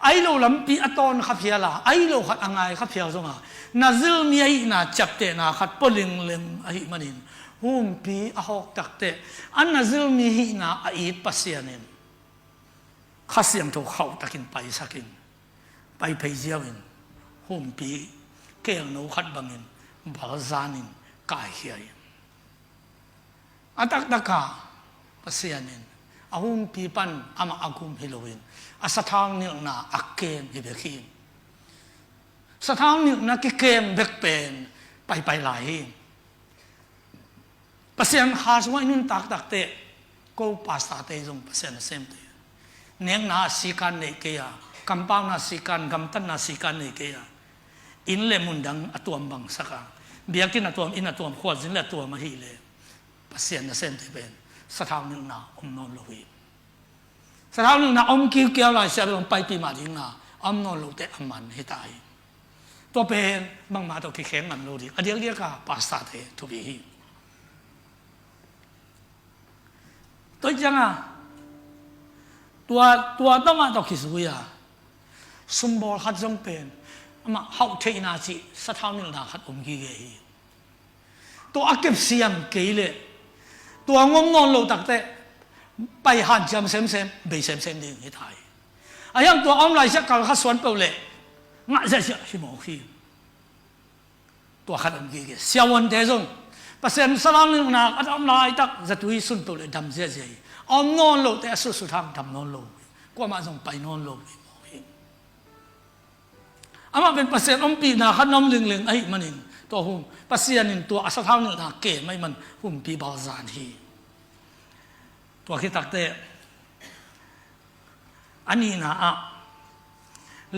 ไอ้เราลำปีอัตอนขับเพียละไอ้เราขัดอ่างไงขับเพียตรงอ่ะนาซิลมีไอ้น่าจับเตะน่าขัดปลิงเล็มไอ้มันนินหุ่มปีออกตักเตะอันนาซิลมีน่าไอ้ปัสยานินข้าเสียงถูกเขาตะกินไปสักินไปเพย์เจียวินหุ่มปีเกี่ยงโนขัดบังินบาลซานินกายเฮียนอัตักตะกาปัสยานินอาหุ่มปีปันอามาอากุมฮิโลวินอาสถานนิลนาอักเกมฮิเบคิมสถานนิลนากิเกมเบกเป็นไปหลายปัสยานหาสวานุนตักเตะก็ปัสตาเตจงปัสยานเซมเตเนียงนาสิกันเนเกียกัมปาวนาสิกันกัมตันนาสิกันเนเกียอินเลมุนดังอตัวมบังสักเบียกินอตัวอินอตัวขวดสินเลตัวมาฮีเลปัสยานเซมเตเป็นสถานนิลนาอมนนโลหิสถานนิลนาอมคิวเกียวลายเสียลงไปปีมาดิงนาอมนนโลเตอมันให้ตาย ตัวเป็นบางมาตัวขี้แข็งมันรู้ดิอันเดียวก็ภาษาเททุบีตัวจังอ่ะตัวต้องมาตัวขี้สุยอ่ะสมบูรณ์ขัดจงเป็นมาเขาเทน่าจีสะท้อนนี่นะขัดอมกี้เกยตัวอักเก็บเสียงเกยเลยตัวงงโลตักเตะไปหันจำเซมไปเซมดีให้ถ่ายไอ้ยังตัวอมไลน์สักการขัดสวนเปล่าเลยง่ายจะชิมอขี้ตัวขัดอมกี้เกยเสียวันเดียวจงภาษาสลามนี่นะอันอมไลน์ตักจะตุยสุนเปล่าเลยดำเสียอมนอนโลแต่สุดทางดำนอนโลกว่ามาจงไปนอนโลอามาเป็นภาษาอมปีนะขัดน้ำลึงไอ้มันเองตัวหุ่มภาษาหนึ่งตัวอัศทางหนึ่งนะเก๋ไม่มันหุ่มปีบาลานฮีตัวคิดตักเตะอันนี้นะ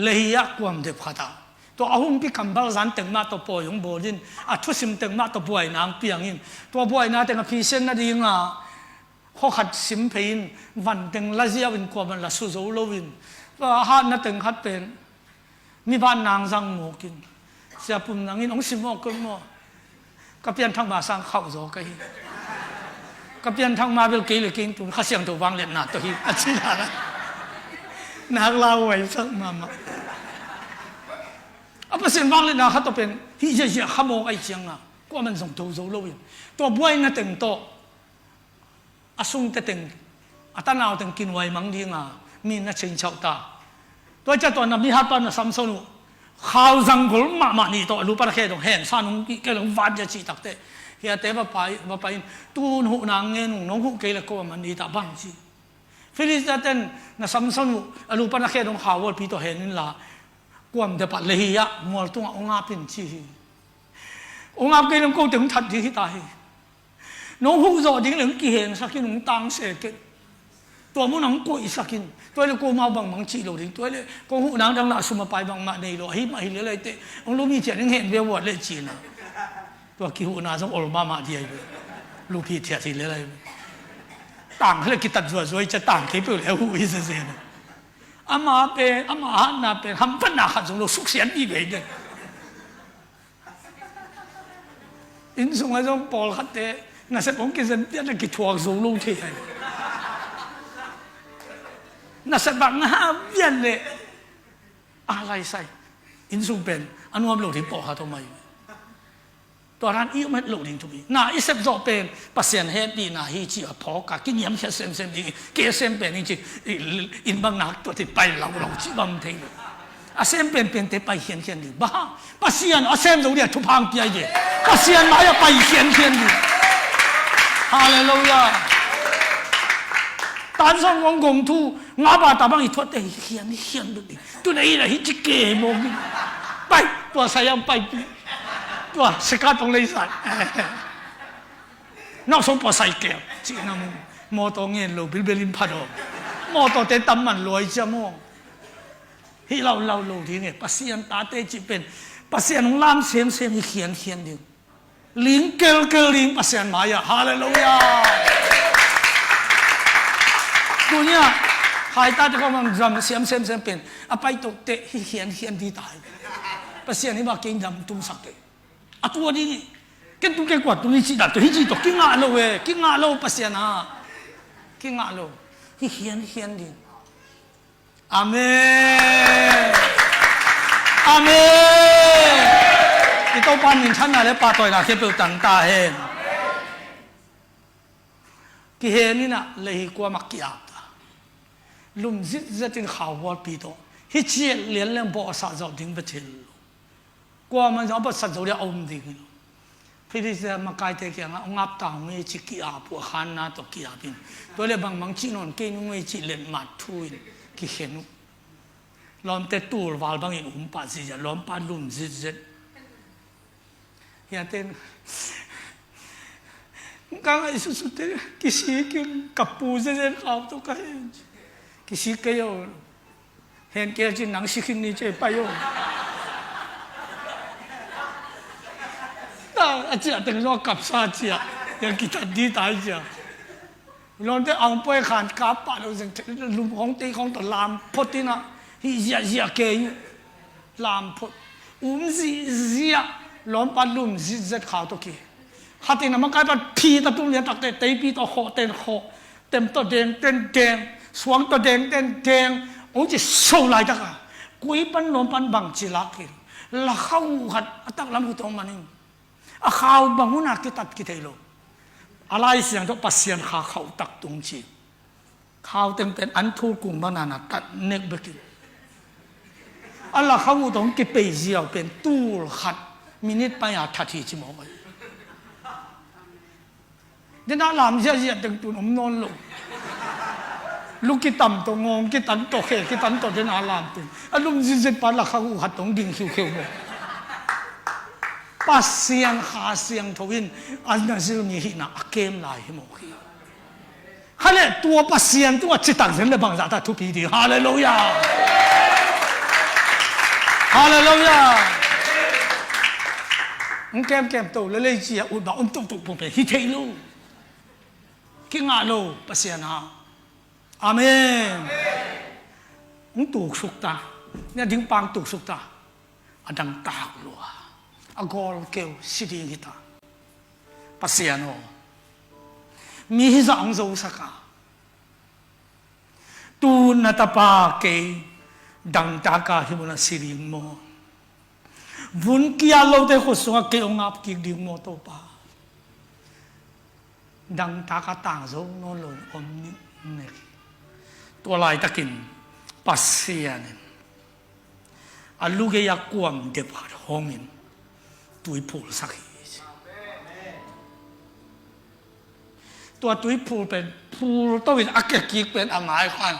เลยยากกว่ามันเด็บขัดตัวหุ่มปีคำบาลานเต็งมาตัวปอยของโบดินทุสิมเต็งมาตัวปอยนางเปียงอินตัวปอยนาเต็งพิเศษนาดีงาข้อขัดสิมเพยินวันเต็งลาเซียวินกว่ามันละสุโซโลวินว่าหานาเต็งขัดเป็นมีบ้านนางสังโมกินเสียปุ่มนางอินองสิมอกกันโมกับเปลี่ยนทางมาสังเข้าโจกันกับเปลี่ยนทางมาเบลกี้เลยกินตุนข้าเสียงตัววางเล่นหนาตัวฮีอัจฉริยะนักเล่าไว้สักมาอัปเสียงวางเล่นหนาเขาตัวเป็นที่จะขโมยไอ้เจียงอ่ะก็มันส่งตัวโจโลวินตัวบวยนั่นเต็งโตอาซุงเต็งอัตนาวเต็งกินไว้มังดีงามีนักเชิงชาวตาตัวเจ้าตัวนั้นมีฮัตปานสัมสนุข่าวสังกุลมานี่ตัวรูปประเทศตรงเห็นสานุงกิเกลงวัดจะชีตักเตะเฮียเตะมาไปตูนหูนางเงินน้องหูเกลก็มันนี่ตาบังชีฟิลิสเตนน่ะสัมสนุรูปประเทศตรงข่าวว่าพี่ตัวเห็นนี่ละกวมจะปัดเลยฮียะมัวตัวองอาเป็นชีองอาเกลงก็ถึงทัดที่ตายน้องหูโจดิ้งเหลืองกี่เห็นสักกี่หนุ่มตังเสกตัวมันหนังกุยสักินตัวเลยกูมาบังมังชีโลดิ้งตัวเลยกูหูนางดังละสุมาไปบังมาในโลหิมาหิเลยเตะองลูกมีเจียงเห็นเบียววดเลยจีนตัวกี่หูนาสมโอลมาเดียบลูกพี่เทียทีเลยต่างเลยกิตัดสวยจะต่างที่เปล่าหูอีเสียนอามาเป็นอามาฮันนาเป็นฮัมปันนาขัดสงลูกสุขเสียนดีเลยเนี่ยอินสงไอ้สงปอลขัดเตะน่าจะผมกินเส้นเตี้ยจะกินถั่วสงลูกที่น่าจะบางหาเวียนเลยอะไรใส่อินซุงเป็นอันนู้นหลุดที่ปอกเขาทำไมตัวนั้นอีกไม่หลุดทิ้งทุกทีน่าอีเซฟโจเป็นภาษาเฮดีน่าฮีจีพอกับกินยำเส้นดีเกษมเป็นจริงอินบางนักตัวที่ไปเราจีบังทิ้งอาเซมเป็นแต่ไปเขียนดีบ้าภาษาอาเซมเราเรียกทุพังปีเดียภาษามาอย่าไปเขียนดีฮาเลลูยาตอนสองวงกงทูงาบาตาบังอีทวดเขียนดูดิตัวไหนล่ะฮิจิเกมงไปตัวสายยังไปตัวสกัดตรงเลยสัตว์นอกสมปอใส่แก้วจีน่ะมอตองเงินโลบิลเบลินพัดอมอตอเตตัมมันรวยจะมองที่เราโลทีเนี่ยปัสยันตาเตจิเป็นปัสยันลามเสียมเขียนดิลิงเกลลิงปัสยันมายาฮาเลลูยาตัวเนี้ยใครตาจะก็มันจำเสียมเป็นอะไปตกเตะเขียนดีตายปัสยันนี่มาเก่งจำตุ้มสักเตะอะตัวนี้เก่งตุ้มเก่งกว่าตัวนี้จีดัดตัวนี้จีตกกิ้งอ่ะโลเว้กิ้งอ่ะโลปัสยันอ่ะกิ้งอ่ะโลเขียนดีอาเมนอีโตปานนินชันน่ะแล้วปาต่อยน่ะเก็บตังตาเห็นกี่เห็นนี่น่ะเลยกว่ามักยาตาลุมซิจะถึงข่าวว่าปีโตฮิเชียเลี้ยงเรื่องบ่อสะจอดิ้งไปเทลกว่ามันจะบ่สะจอเรียอมดิ้งพี่ที่จะมาไกลเตะกันงาบตาเงยจิกิอาปัวขันนาตกิอาบินตัวเลยบางจีนนเกนเงยจิเล่นมาทุยกี่เห็นล้อมแต่ตู้วาลบางอย่างปัดสิจะล้อมปัดลุมซิเฮียเต้นกังไอ้สุดๆเต้กิสิกินกับปูเส้นขาวตัวกันกิสิเกยเห็นเกยจินหนังสิกินนี่เจ็บไปอยู่แต่อาจารย์ถึงว่ากับซาเจียยังกินดีตายเจียลองได้เอาไปขันกับปะเราจะลุมของตีของตะลามพดที่น่ะฮิเจียเกยลามพด zia lom palum zit khao to ki hatin ma kai pat phi ta tum lian tak te tei pi to kho ten kho tem to deng ten deng suang to deng ten deng ong chi so lai ta ka kui pan lom pan bang chi la ki la khau hat atak lam hu tong manin a khau banguna ki tat ki thelo alai siang to pasian kha khau tak tung chi khau tem ten an thu kung banana tat nek bekin Allah khau tong ki pe ziao pen tul khat minute pa ya thati chi mo ba de na lam sia sia teng tun non lo lu ki tam to ngom ki tan to khe ki tan to de na lam tin alum zin pa la khau hat tong ding khiu kheu mo pasian kha siang thowin an na sil mi hi na akem lai hi mo khi hale tua pasian tua chitak zen le bang za ta thu pi di hallelujah hallelujah kem to le le chi ya u ba tuk pom pe hi thei lu ki nga lo pasian ha amen tuk suk ta ne ding pang tuk suk ta adang tak lo agol keu sidi kita pasian ho mi hi zang zo saka tu na ta pa ke dang ta ka hi mo na siring mo vun kia lo te ko so ke ong ap ki ding mo to pa dang ta ka tang zo no lo om ni ne to lai takin pasian alu ge ya kwam de pa hongin tui phul sakhiตัวตุ้ยพูเป็นพูต้องเป็นอักเกกิกเป็นอาหมายควัน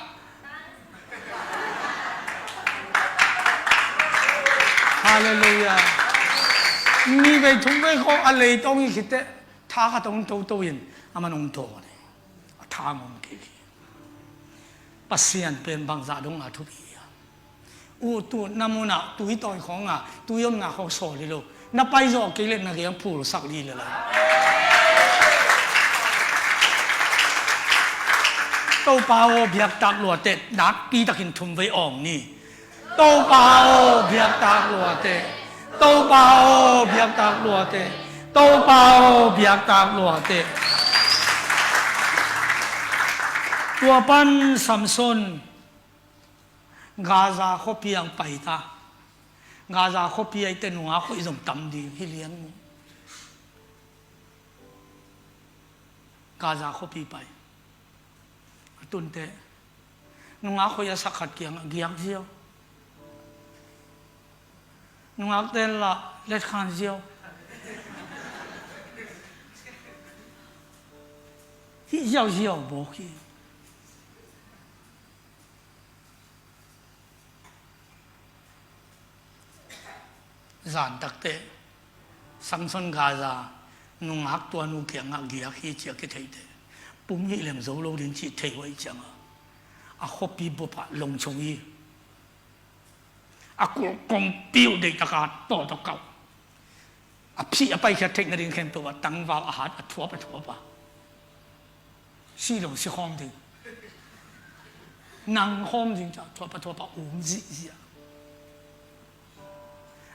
ฮาเลลูยามีไปทุ่งไปเขาอะไรต้องยิ่งคิดแต่ท่าก็ต้องตัวยินอามันองตัวเนี่ยท่ามองกี่ปัสยันเป็นบางจาดงอาทุบีตัวน้ำมันอ่ะตุ้ยต่อยของอ่ะตุ้ยยมงาเขาสอนเลยลูกนับไปจอกกี่เล่นนักเรียนพูสักลีเลยtô bao việc tạc lụa tệ đát pi tạc hình thùng với ổng nì tô bao việc tạc lụa tệ tô bao việc tạc lụa tệ tô bao việc tạc lụa tệ tua pan Samson Gaza khó piang pai ta Gaza khó pi ai tên hoa khó dùng tầm đi hi liang Gaza khó pi pai tuần tệ nung áo khơi sắc hạt kiang giang diêu nung áo tên là lết khan diêu hi diêu diêu bố khi giản đặc tệ Samson Gaza nung áo tuan nu kiang giang hi chia cái thấy tệ bùm hi làm dấu lâu đến chị thầy vậy chẳng à hộp bi bộ phận lồng trồng y à cô công biểu để ta cả to to cầu à phi à bay cái thầy người khen tôi tăng vào hạt à thua ba xí lồng xí hôm thì năng hôm thì chả thua ba gì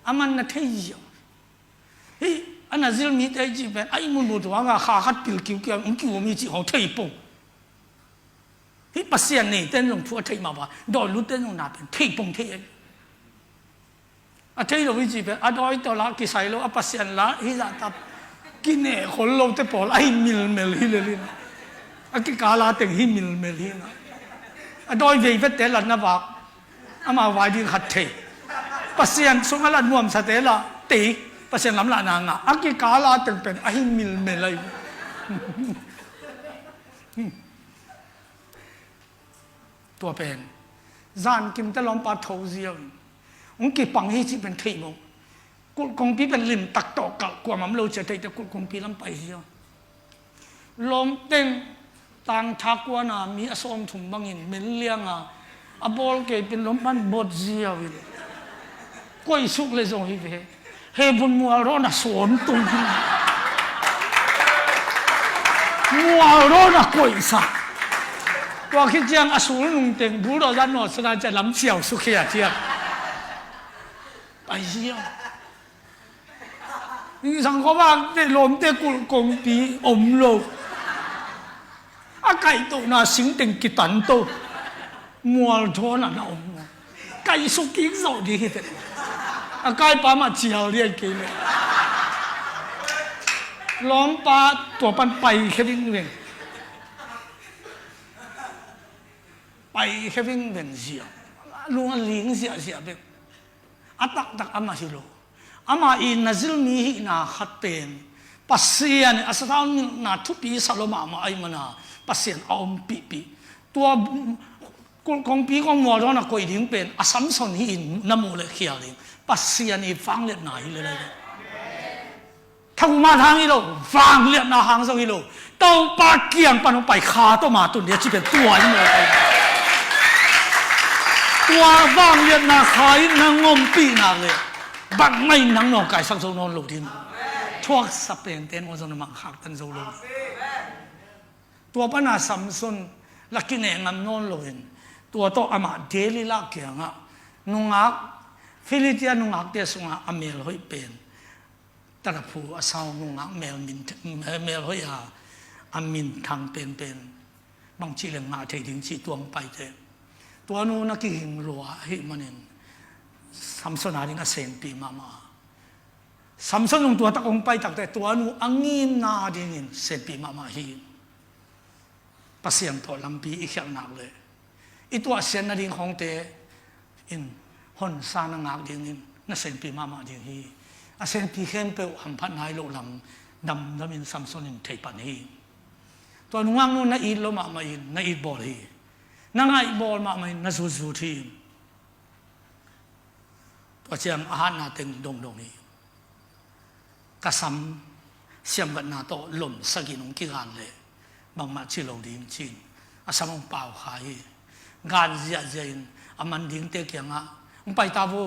à mình là thấy gì hi anh là riêng mi thấy gì vậy anh muốn một đồ ăn khá khát kiểu ông kêu mi chỉ họ thấy bông hi bác sĩ này tên ông thua thấy mà bà đòi lúc tên ông nào bên thấy bông thấy à thấy rồi gì vậy à đòi tao lá cái sai lo à bác sĩ lá hi ra tập cái này khốn lâu tới bỏ lại mil hi lên à cái cá lá tiếng hi mil hi à đòi về vết té lần na bạc à mà vài đi khát thấy bác sĩ xuống là nuông sát té là tỷ bác sĩ làm lại nàng à, ác cái cá la từngเป็นไอ้มิลเมลัยตัวเป็นจานกิมตะลอมปาทเซียงองกี่ปังให้ที่เป็นที่มงกุลกงปีเป็นลิมตักตอกกว่ามันเราจะได้แต่กุลกงปีลำไปเซียงลมเต็งต่างทักว่านะมีอสมถุงบางอินเมลเลียงอ่ะอบอลเกเป็นลมปันบดเซียวเลยก้อยสุกเลยทรงฮิเวเฮบุญมัวร้อนสวนตุงมัวร้อนกวยสักตัวคิดยังอสูรนุ่งเต็งบูรอยันหนอสนาจะล้ำเชี่ยวสุขียเทียบ ไปเสีย你想我话你弄得公比อมโล啊ไก่ตัวน่ะสิงติงกิตันตัวมัวทอน่ะอมไก่สุกิงโซดีเด็ด啊ไก่ปลามาเจียวเรียกกินเลยล้อมปลาตัวปันไปแค่วิ่งเวียนไปแค่วิ่งเวียนเสียลุงลิงเสียแบบอัตตักอามาฮิโลอามาอินนัซิลมีหินาขัดเป็นปัสเซียนอาสตานาทุปีสโลมาไอมานาปัสเซียนเอาปีตัวกองปีกองมัวร้อนก็อีดิ้งเป็นอาสัมสนหินน้ำมูลเขียวลิงปัสเซียนอีฟังเล็ดไหนเลยถ้ากูมาทางอีโลฟังเล็ดนาหางสักอีโลต้องปาเกียงปันไปคาต้องมาตุนเดียวจะเป็นตัวอีโมตัวฟังเล็ดนาขายนางงมปีนาเลยบังไม่นังนองไก่สังโซนอนหลุดทิมทั่วสเปนเต้นวันสนมังคักตันโซโลตัวปัญหาสัมสนลักกินเองนนอนหลุดตัวโตอามาเดลิลักเกียงะนุงักฟิลิเตียนุงักเดียสุงะอเมลหอยเป็นตระผูอาสาวนุงักเมลมินเมลหอยอามินทางเป็นบางทีเรื่องมาเทถึงชีตัวไปเจตัวนู้นนักกินรัวให้มันเองสัมสนาดิงาเซนปีมาสัมสนงตัวตะองไปตักแต่ตัวนู้อังยินนาดิงินเซนปีมาฮีปัสเซียนตัวลำปีอีกอย่างหนักเลยอีตัวเซนนาดิงของเตอินหอนซานังงักดิงินนั่นเซนปีมาดิงฮีอาเซนปีเข้มเปลวหันพันหายโลลำดำมินสัมสนินเทปันฮีตัวนุ่งนู้นน่าอีโลมาอินน่าอีบอลฮีนั่งไอบอลมาอินน่าสู้ทีตัวเชียงอาหารนาเต็งดงนี้กระซ้ำเสียมกันนาโตหล่นสกินงกิงานเลยบางมาชิโลดิมชินอาสมองเปล่าขายงานเสียเจนอามันดิ้งเตกียงอ่ะมึงไปตาบู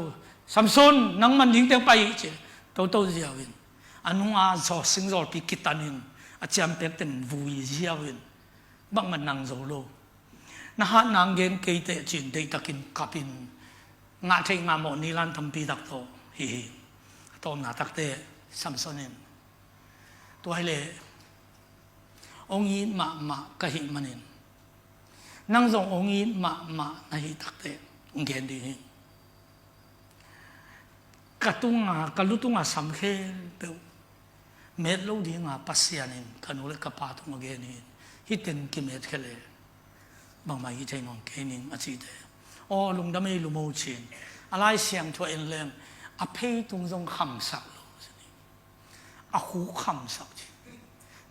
สัมซุนนังมันดิ้งเตไปเจโตเสียวินอันนู้นอาจอสิงจอปีกิตันินอาจารย์เป็นวุยเสียวินบางมันนังโซโลนะฮะนางเกณฑ์เกยเตจินเดตะกินกับปินงาเทงาโมนิลันทำปีตักโตฮีโตนาตักเตสัมสนินตัวให้เลยองยีมากะหิมันินนั่งส่งองยีมานาฮิตักเตองเกนดีกะตุงกะลุตุงสัมเคเปเมดโลดีงาปัสยานินกันุเลกะปาตุงเกนินฮิเต็นกิเมดเคเลบางมาฮิเทนองเกนินอาจิเตโอ้ลุงดำไม่ลุโมชินอะไรเสียงทัวเอ็นเลมอภัยตรงทรงคำสักโลอาหูคำสัก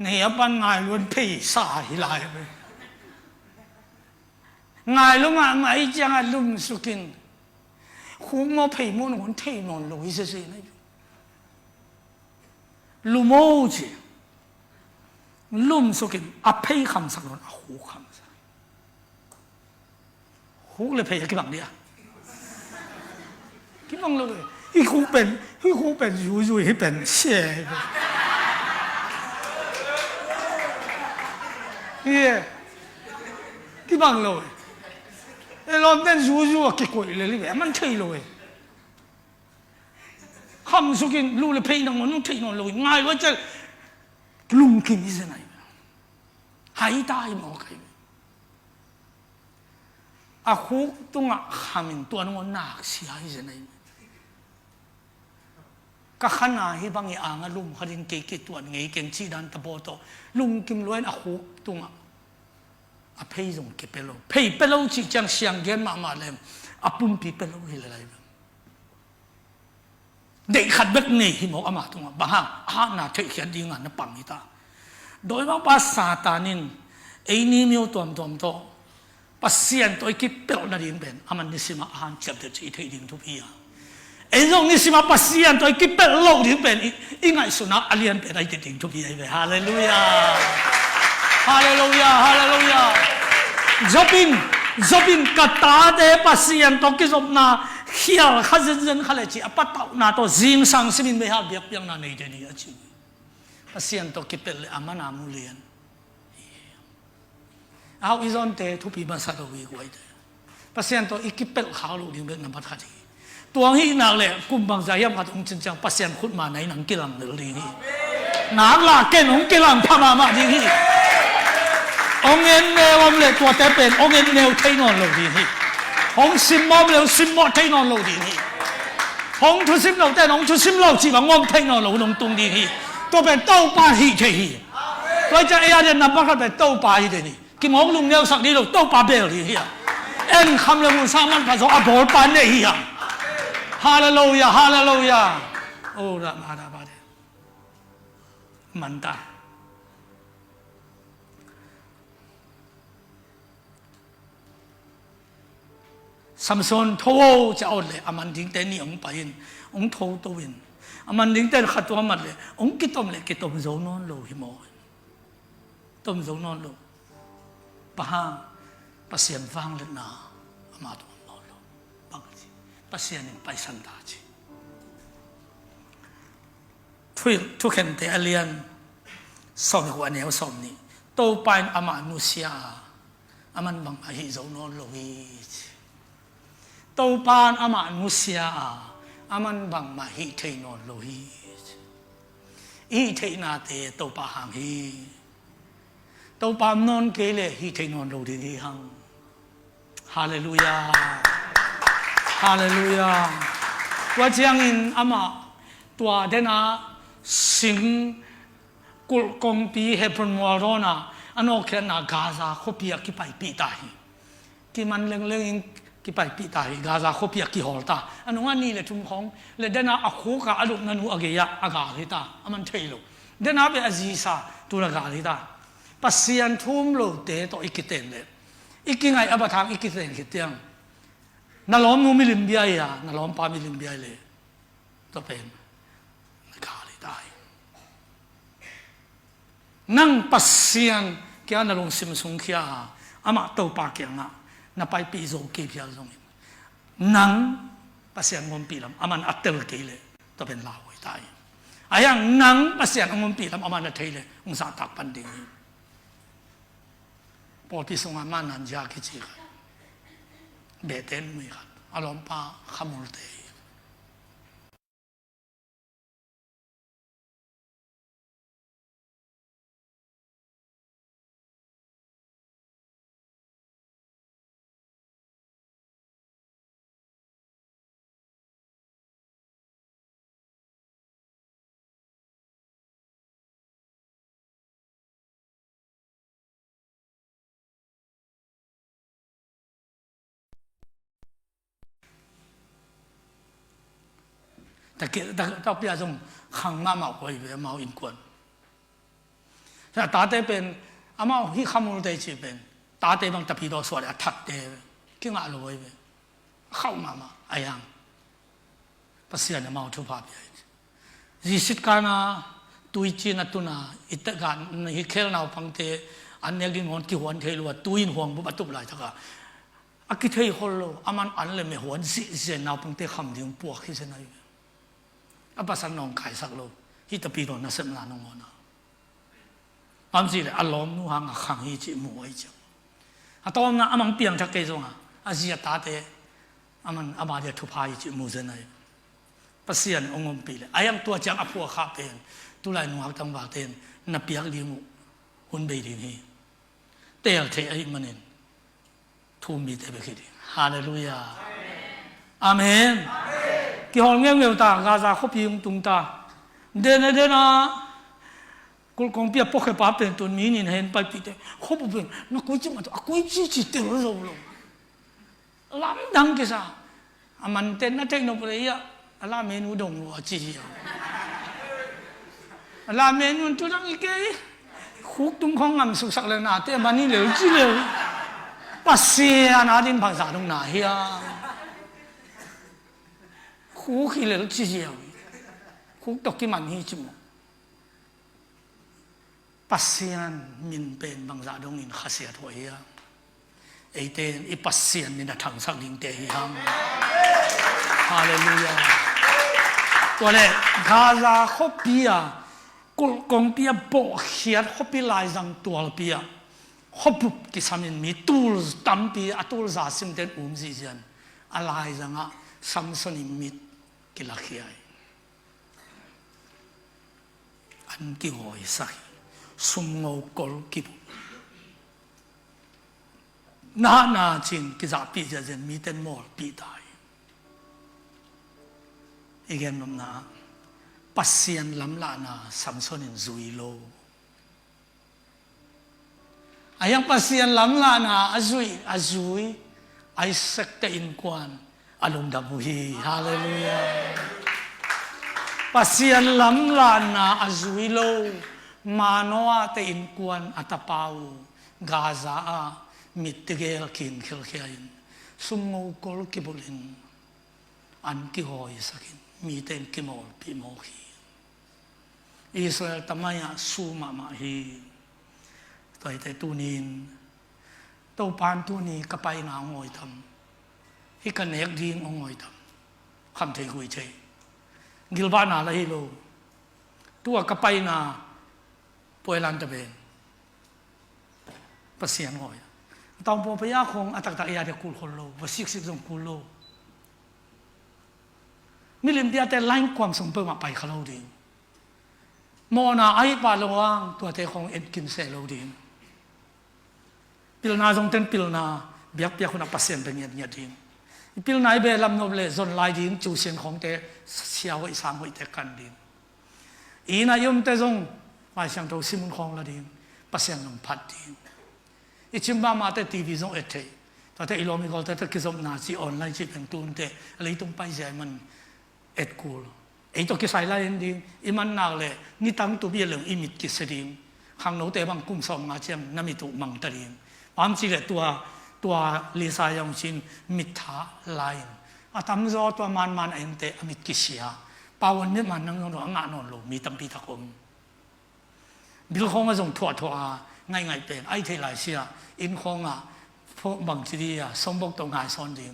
เนี่ยปันไงล้วนพี่สายลายไปไงลุงอ่ะไงจังลุงสุกินหูมอพี่มันคนเทนอนลุยเสียนี่ลุโมชิลุงสุกินอภัยคำสักโลอาหูคำสักหูเลยพี่กี่บังเดียกี่บังเลยที่หูเป็นอยู่ให้เป็นเสียเนี่ยกี่บังเลยเราเป็นอยู่กี่คนเลยนี่แบบมันเท่เลยคำสุกินรู้เลยพี่น้องมันเท่นอนเลยง่ายว่าจะลุงกินที่ไหนหายตายหมอใครอาคุกตรงอ่ะขมินตัวน้องหนักเสียที่ไหนก็ขนาดที่บางอย่างลุงเขาดินเกตัวไงเก่งชีดันตะโบโตลุงกิมล้วนอาคุกตรงอ่ะอาเพย์ส่งเก็บไปโลเพย์ไปโลจิจังเสียงเกินมาเลยอาปุ่มปีไปโลหิอะไรเด็กขัดเบ็กนี่หิมอามาตรงอ่ะบ้าน่าเทขียนดีงานนับปังนี่ตาโดยว่าภาษาตานินไอ้นี่มีตัวโตปัสเซียนตัวไอ้กิบเปิลนั่นเองเป็นอามันนิสิมาอาหารจับเด็ดที่เทดิงทุกปีอ่ะไอ้ตรงนิสิมาปัสเซียนตัวไอ้กิบเปิลโลกนี่เป็นอีไงสุนัขอเลียนเป็นไอ้เด็ดดิงทุกปีไอ้เว้ยฮาเลลูยาฮาเลลูยาฮาเลลูยาจบินกตาเดปัสเซียนตัวกิจบนาเขียวข้าเจนข้าเลยจีอปัตตานาตัวจิงสังสิบินไม่หาเบียบยังนาในเดนี่อาจิปัสเซียนตัวกิบเปิลอามานามูเลียนเอาอีซอนเตทุบปีมาสัตว์วิ่งไว้เตปัสเซียนตัวอีกิบเปิลขาวลูกดิ้งเป็นน้ำพัดขัด tuang hi nak le kumbang zayam hat ong chincang pasien khut ma nai nang kilang le ri hi nak la ken ong kilang phama ma ding hi ong en ne om le tua te pen ong en neu thai non lo ri hi ong sim mom le sim mo thai non lo ri hi ong thu sim lo te ong thu sim lo chi bang om thai non lo nong tung ri hi to pen tau pa hi thai hi toi cha ai de nam ba khat pen tau pa hi de ni kim ong lung neu sak ni lo tau pa bel ri hi en kham le mun sa man pa zo a bol pa ne hi ha hallelujah hallelujah oh ra ma da ba de man ta Samson thâu cha ol le aman ding te ni ong pa in ong thâu to win aman ding te khat to mat le ong ki tom zo non lo hi mo tom zo non lo pa ha pasien vang le na ama to non lo bang chi pasien in pai san da chi thu khen te alien som ko anel som ni to pain ama nu sia aman bang hi zo non lo hi tàu pan ama nusia aman bang ma hi thei non lo hi thei na te tàu pa hang hi tàu pa non ke le hi thei non lo di hang hallelujah hallelujah wa chiang in ama tua dena sing kul kong pi hebron warona ano khen na gaza khopia ki pai pi ta hi ki man leng leng ki pai pi tai gaza khopia ki holta anunga ni le tum khong le dena akhu ka aluk nanu ageya aga hita aman thailo dena be azisa tu la ga hita pasian thum lo te to ikiten le ikingai abathang ikiten khitiang nalom nu milim bia ya nalom pa milim bia le to pen ga hita nang pasian kya nalong sim sung khia ama to pa kyanga na pai pi zo ke pia zo nang pasian ngom pi lam aman atel ke le to ben la hoi tai ayang nang pasian ngom pi lam aman na thei le ung sa tak pan ding po pi song aman nan ja ke chi be ten mi khat alom pa khamul te ta ke ta pia jong khang ma ma hoi ve mau in kon ta ta te pen ama hi khamul te chi pen ta te bang ta pi do so la thak te ki nga lo ve khau ma ma ayang pasian ma thu pa pi ji sit kana tui chi na tu na ita ga hi khel nau pang te an ne gi ngon ki hon thei lo tuin hong bu batup lai thaka aki thei hol lo aman an le me hon si se nau pang te kham ding pu khi se nai apasan nong kai sak lo hi ta pi ron na sem la nong ona am si le alom nu hang khang hi chi mu ai chang atom na amang piang thak ke zonga azia ta te aman ama de thu pha hi chi mu zen ai pasian ongom pi le ayam tua chang apua kha pen tu lai nu hak tam ba ten na piak li mu hun be ri hi tel the ai manin thu mi te be khi hallelujah amen ki hol ngeu ta gaza khopi ung tung ta dena kul kong pia pokhe pa pen tun mi nin hen pai pi te khopu pen na koi chi ma to koi chi te lo lo lam dang ke sa aman ten na tek no pre ya ala menu dong lo chi ya ala menu tu dang ike khuk tung khong ngam su sak le na te mani le chi le pasia na din phang sa dong na hiya khu khi le chi ya khu tok ki man hi chi mo pasian min pen bang za dong in khasiat ho ya eiten i pasian min na thang sak ding te hi hang hallelujah tole gaza khopia kul kong pia bo khiat khopi lai jang tual pia khopup ki samin mi tul tampi atul za sim ten ji jan alai janga ซัมซอนิมิดกิลักยายอันกิหอยสักสุมงกอลกิบุนาจินกิจับปีจะเจนมีเต็นมอลปีได้อีกอย่างนึงนะปัสเซียนลำลานาซัมซอนินซุยโลอายังปัสเซียนลำลานาอาซุยไอเซกเตอินกวนอารมณ์ดำฮีฮาเลลูยาปัสเซียนลำลานาอาซุยโลมาโนอาเตอินกวนอัตปาวกาซามิตเกลคินเขลเขียนสุมงูกอลกิบุลินอันกิหอยสักินมีเต็นกิมอลปิโมฮีอิสราเอลทำไมสู้มาฮีตัวแต่ตัวนี้ตัวปานตัวนี้ก็ไปงางอยทำฮิกันเอกดิ้งงอยทำคำเทกุยเชกิลบานาละฮิโลตัวก็ไปนาป่วยลันตะเบนภาษาหอยตอนพอพยาคงอัตตะยาเดกุลคนโลวสิกสิบสองกุลโลมิลิมเดียแต่ไล่ความสมบูรณ์มาไปขลุ่ยดิ้งโมนาไอปาลวงตัวเตของเอ็ดกินเซโลดิ้งพิลนาจงเต็นพิลนาเบียกเบียกคนอัปเสียนเป็นเงียดิ้งพิลนาเบลำนบเลจนลายดิ้งจูเสียนของเตเสียวไอสามไอเตกันดิ้งอีนายมเตจงมาเสียงตัวซิมุนของละดิ้งปัสเสียนลงพัดดิ้งอีชิมบ้ามาเตทีวีจงเอเตตัวเตอิโลมิกอลเตกิจมนาซีออนไลน์จีเป็นตูนเตอะไรตรงไปเสียมันเอ็ดกูลไอ้ตัวกิสายไล่ดิ้งอีมันนาเลยนี่ตั้งตัวเบี้ยเหลืองอิมิดกิสดิ้งข้างโน้ตเตบังกุ้งสองมาเชียมน้ำมิตุมังตดิ้งความจริงเลยตัวลิซายองชินมิถาไลน์อาตามจอตัวมันเองเตอมิดกิเสียปาวันนี้มันนั่งนอนงานนอนลงมีตั้งปีตะคมบิลคงก็ส่งถั่วง่ายเป็นไอ้เทลายเสียอินคงพวกบางทีสมบูรณ์ตรงหายซ้อนดิ้ง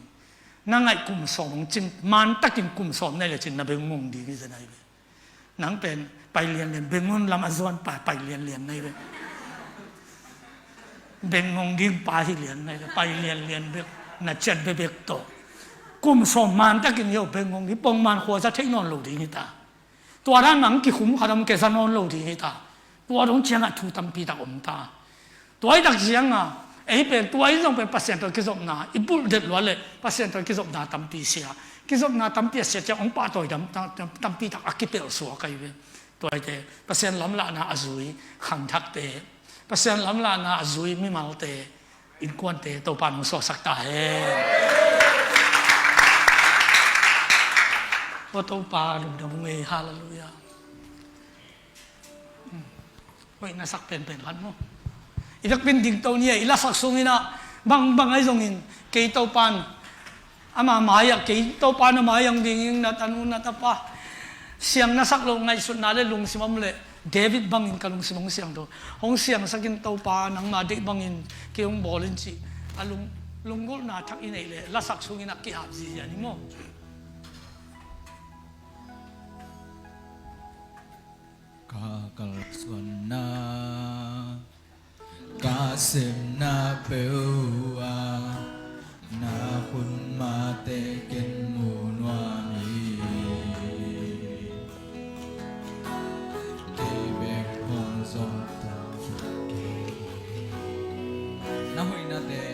นั่งไอ้กลุ่มสองจินมันตักกินกลุ่มสองนี่แหละจินน่ะเป็นงงดีนี่จะไหนเป็นนั่งเป็นไปเรียนเป็นงงลำอซวนไปเรียนนี่เลยเป็นงงดิ้งไปที่เรียนนี่เลยไปเรียนเบกน่ะเจ็ดเบกโตกลุ่มสองมันตักกินเยอะเป็นงงที่ปงมันหัวจะเทนอนโลดีนี่ตาตัวด้านหลังกี่ขุมขาดมันเกษานอนโลดีนี่ตาตัวตรงเชียงถูตั้มปีตะอมตาตัวไอ้ตักเชียงไอ้เป็นตัวไอ้ต้องเป็นเปอร์เซ็นต์ตัวกิจบนาอีบุลเด็ดล้วนเลยเปอร์เซ็นต์ตัวกิจบนาตั้มปีเสียกิจบนาตั้มปีเสียจะองป้าตัวตั้มปีตักอักกิเปลสัวกันอยู่ตัวไอ้เตเปอร์เซ็นต์ล้ำละนาอาซุยขังทักเตเปอร์เซ็นต์ล้ำละนาอาซุยมิมาลเตอินควนเตตัวปานุสสักตาเฮว่าตัวปาลุงดำเงยฮาเลลูยาเฮ้ยน่าสักเป็นกันมั้งอีกเป็นดิ่งตัวนี้อีลักษณ์ทรงนี้นะบางไอ้ทรงนี้เกี่ยตัวปานอามาหมายเกี่ยตัวปานหมายยังดิ่งนัดอนุนัดปะเสียงน่าสักลงไงสุดน่าเลยลุงสิมัมเลยเดวิดบังอินกับลุงสิมังเสียงตัวห้องเสียงสักกินตัวปานนังมาเด็กบังอินเกี่ยงบอลลินจีลุงก็น่าทักอินเลยลักษณ์ทรงนี้นักกี่อาบจีอันนี้มั้งKakal suana kasim na peua na hun mate ken munwami kebek hong song ta na hui na te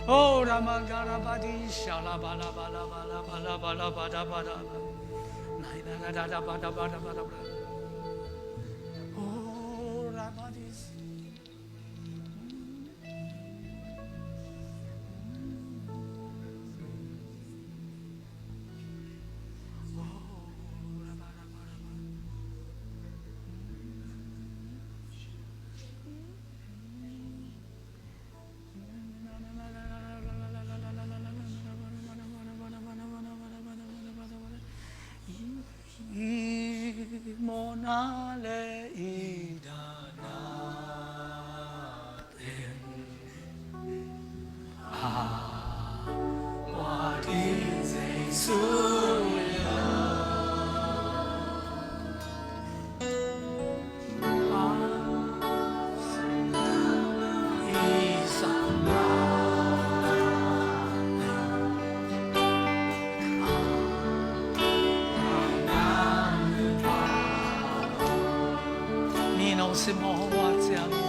Oh, Ramagarabadi, Shalabalabalabalabalabalabalabala. Oh, Rabadis. Monale idanatin what is Jesuya是莫我讲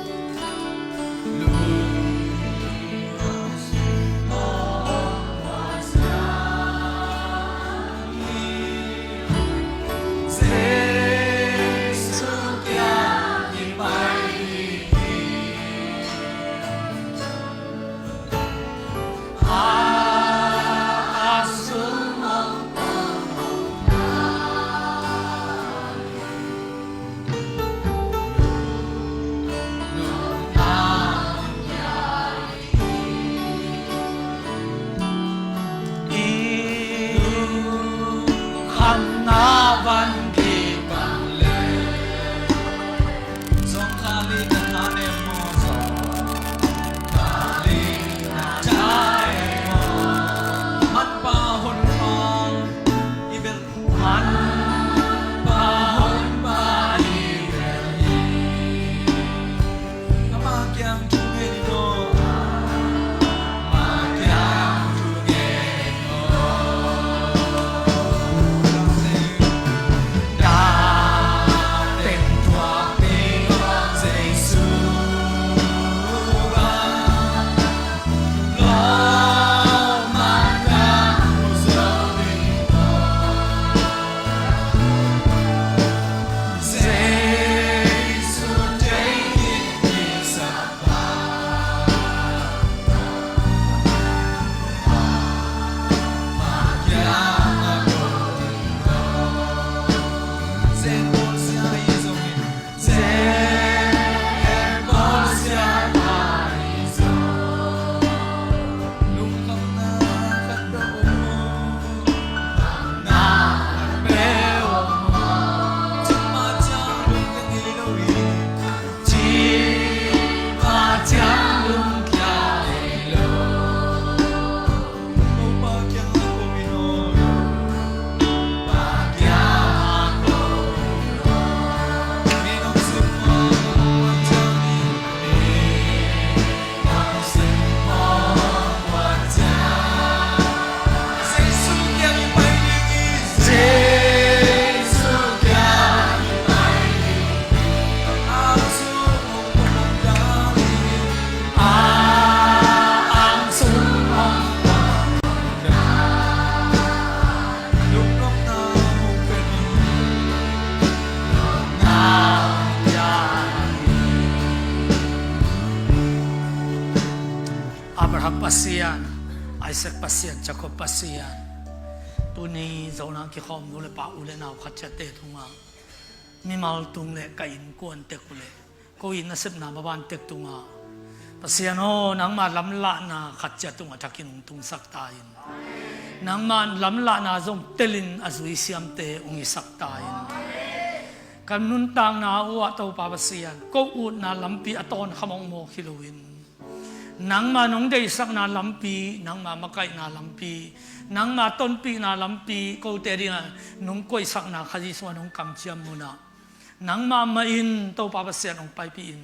，pasian, Isaac pasian, Jacob pasian. Tuni zona ki khom nule pa ule na khachate thunga. Mi mal tung le kain kuan te kule. Ko in nasib na baban tek tunga. Pasian ho nang ma lam la na khacha tunga thakin tung sak tain. Nang man lam la na zong telin azui siam te ungi sak tain. Kan nun tang na uwa tau pa pasian. Ko ut na lampi aton khamong mo kiluin. Nang ma nong day sak na lampi, nang ma makay na lampi, nang ma tonpi na lampi, ko teri nga nung koy sak na kaliswa nung kamtiam muna. Nang ma main tau papasyan nung paipiin.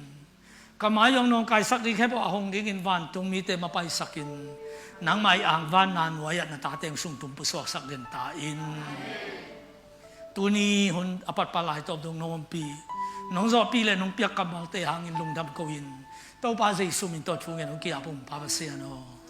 Kamayong nung kay sak di kepo ahong dingin van, tung mite mapay sakin. Nang may ang van na nuwayat na tateng sung tumpuswak sak din tain. Tuni hun apat pala ito dong nompi. Nung zo pile nung piyak kamal te hangin lungdam kawin. Tau pa sa isumin to chungin, kaya pong papasyan o.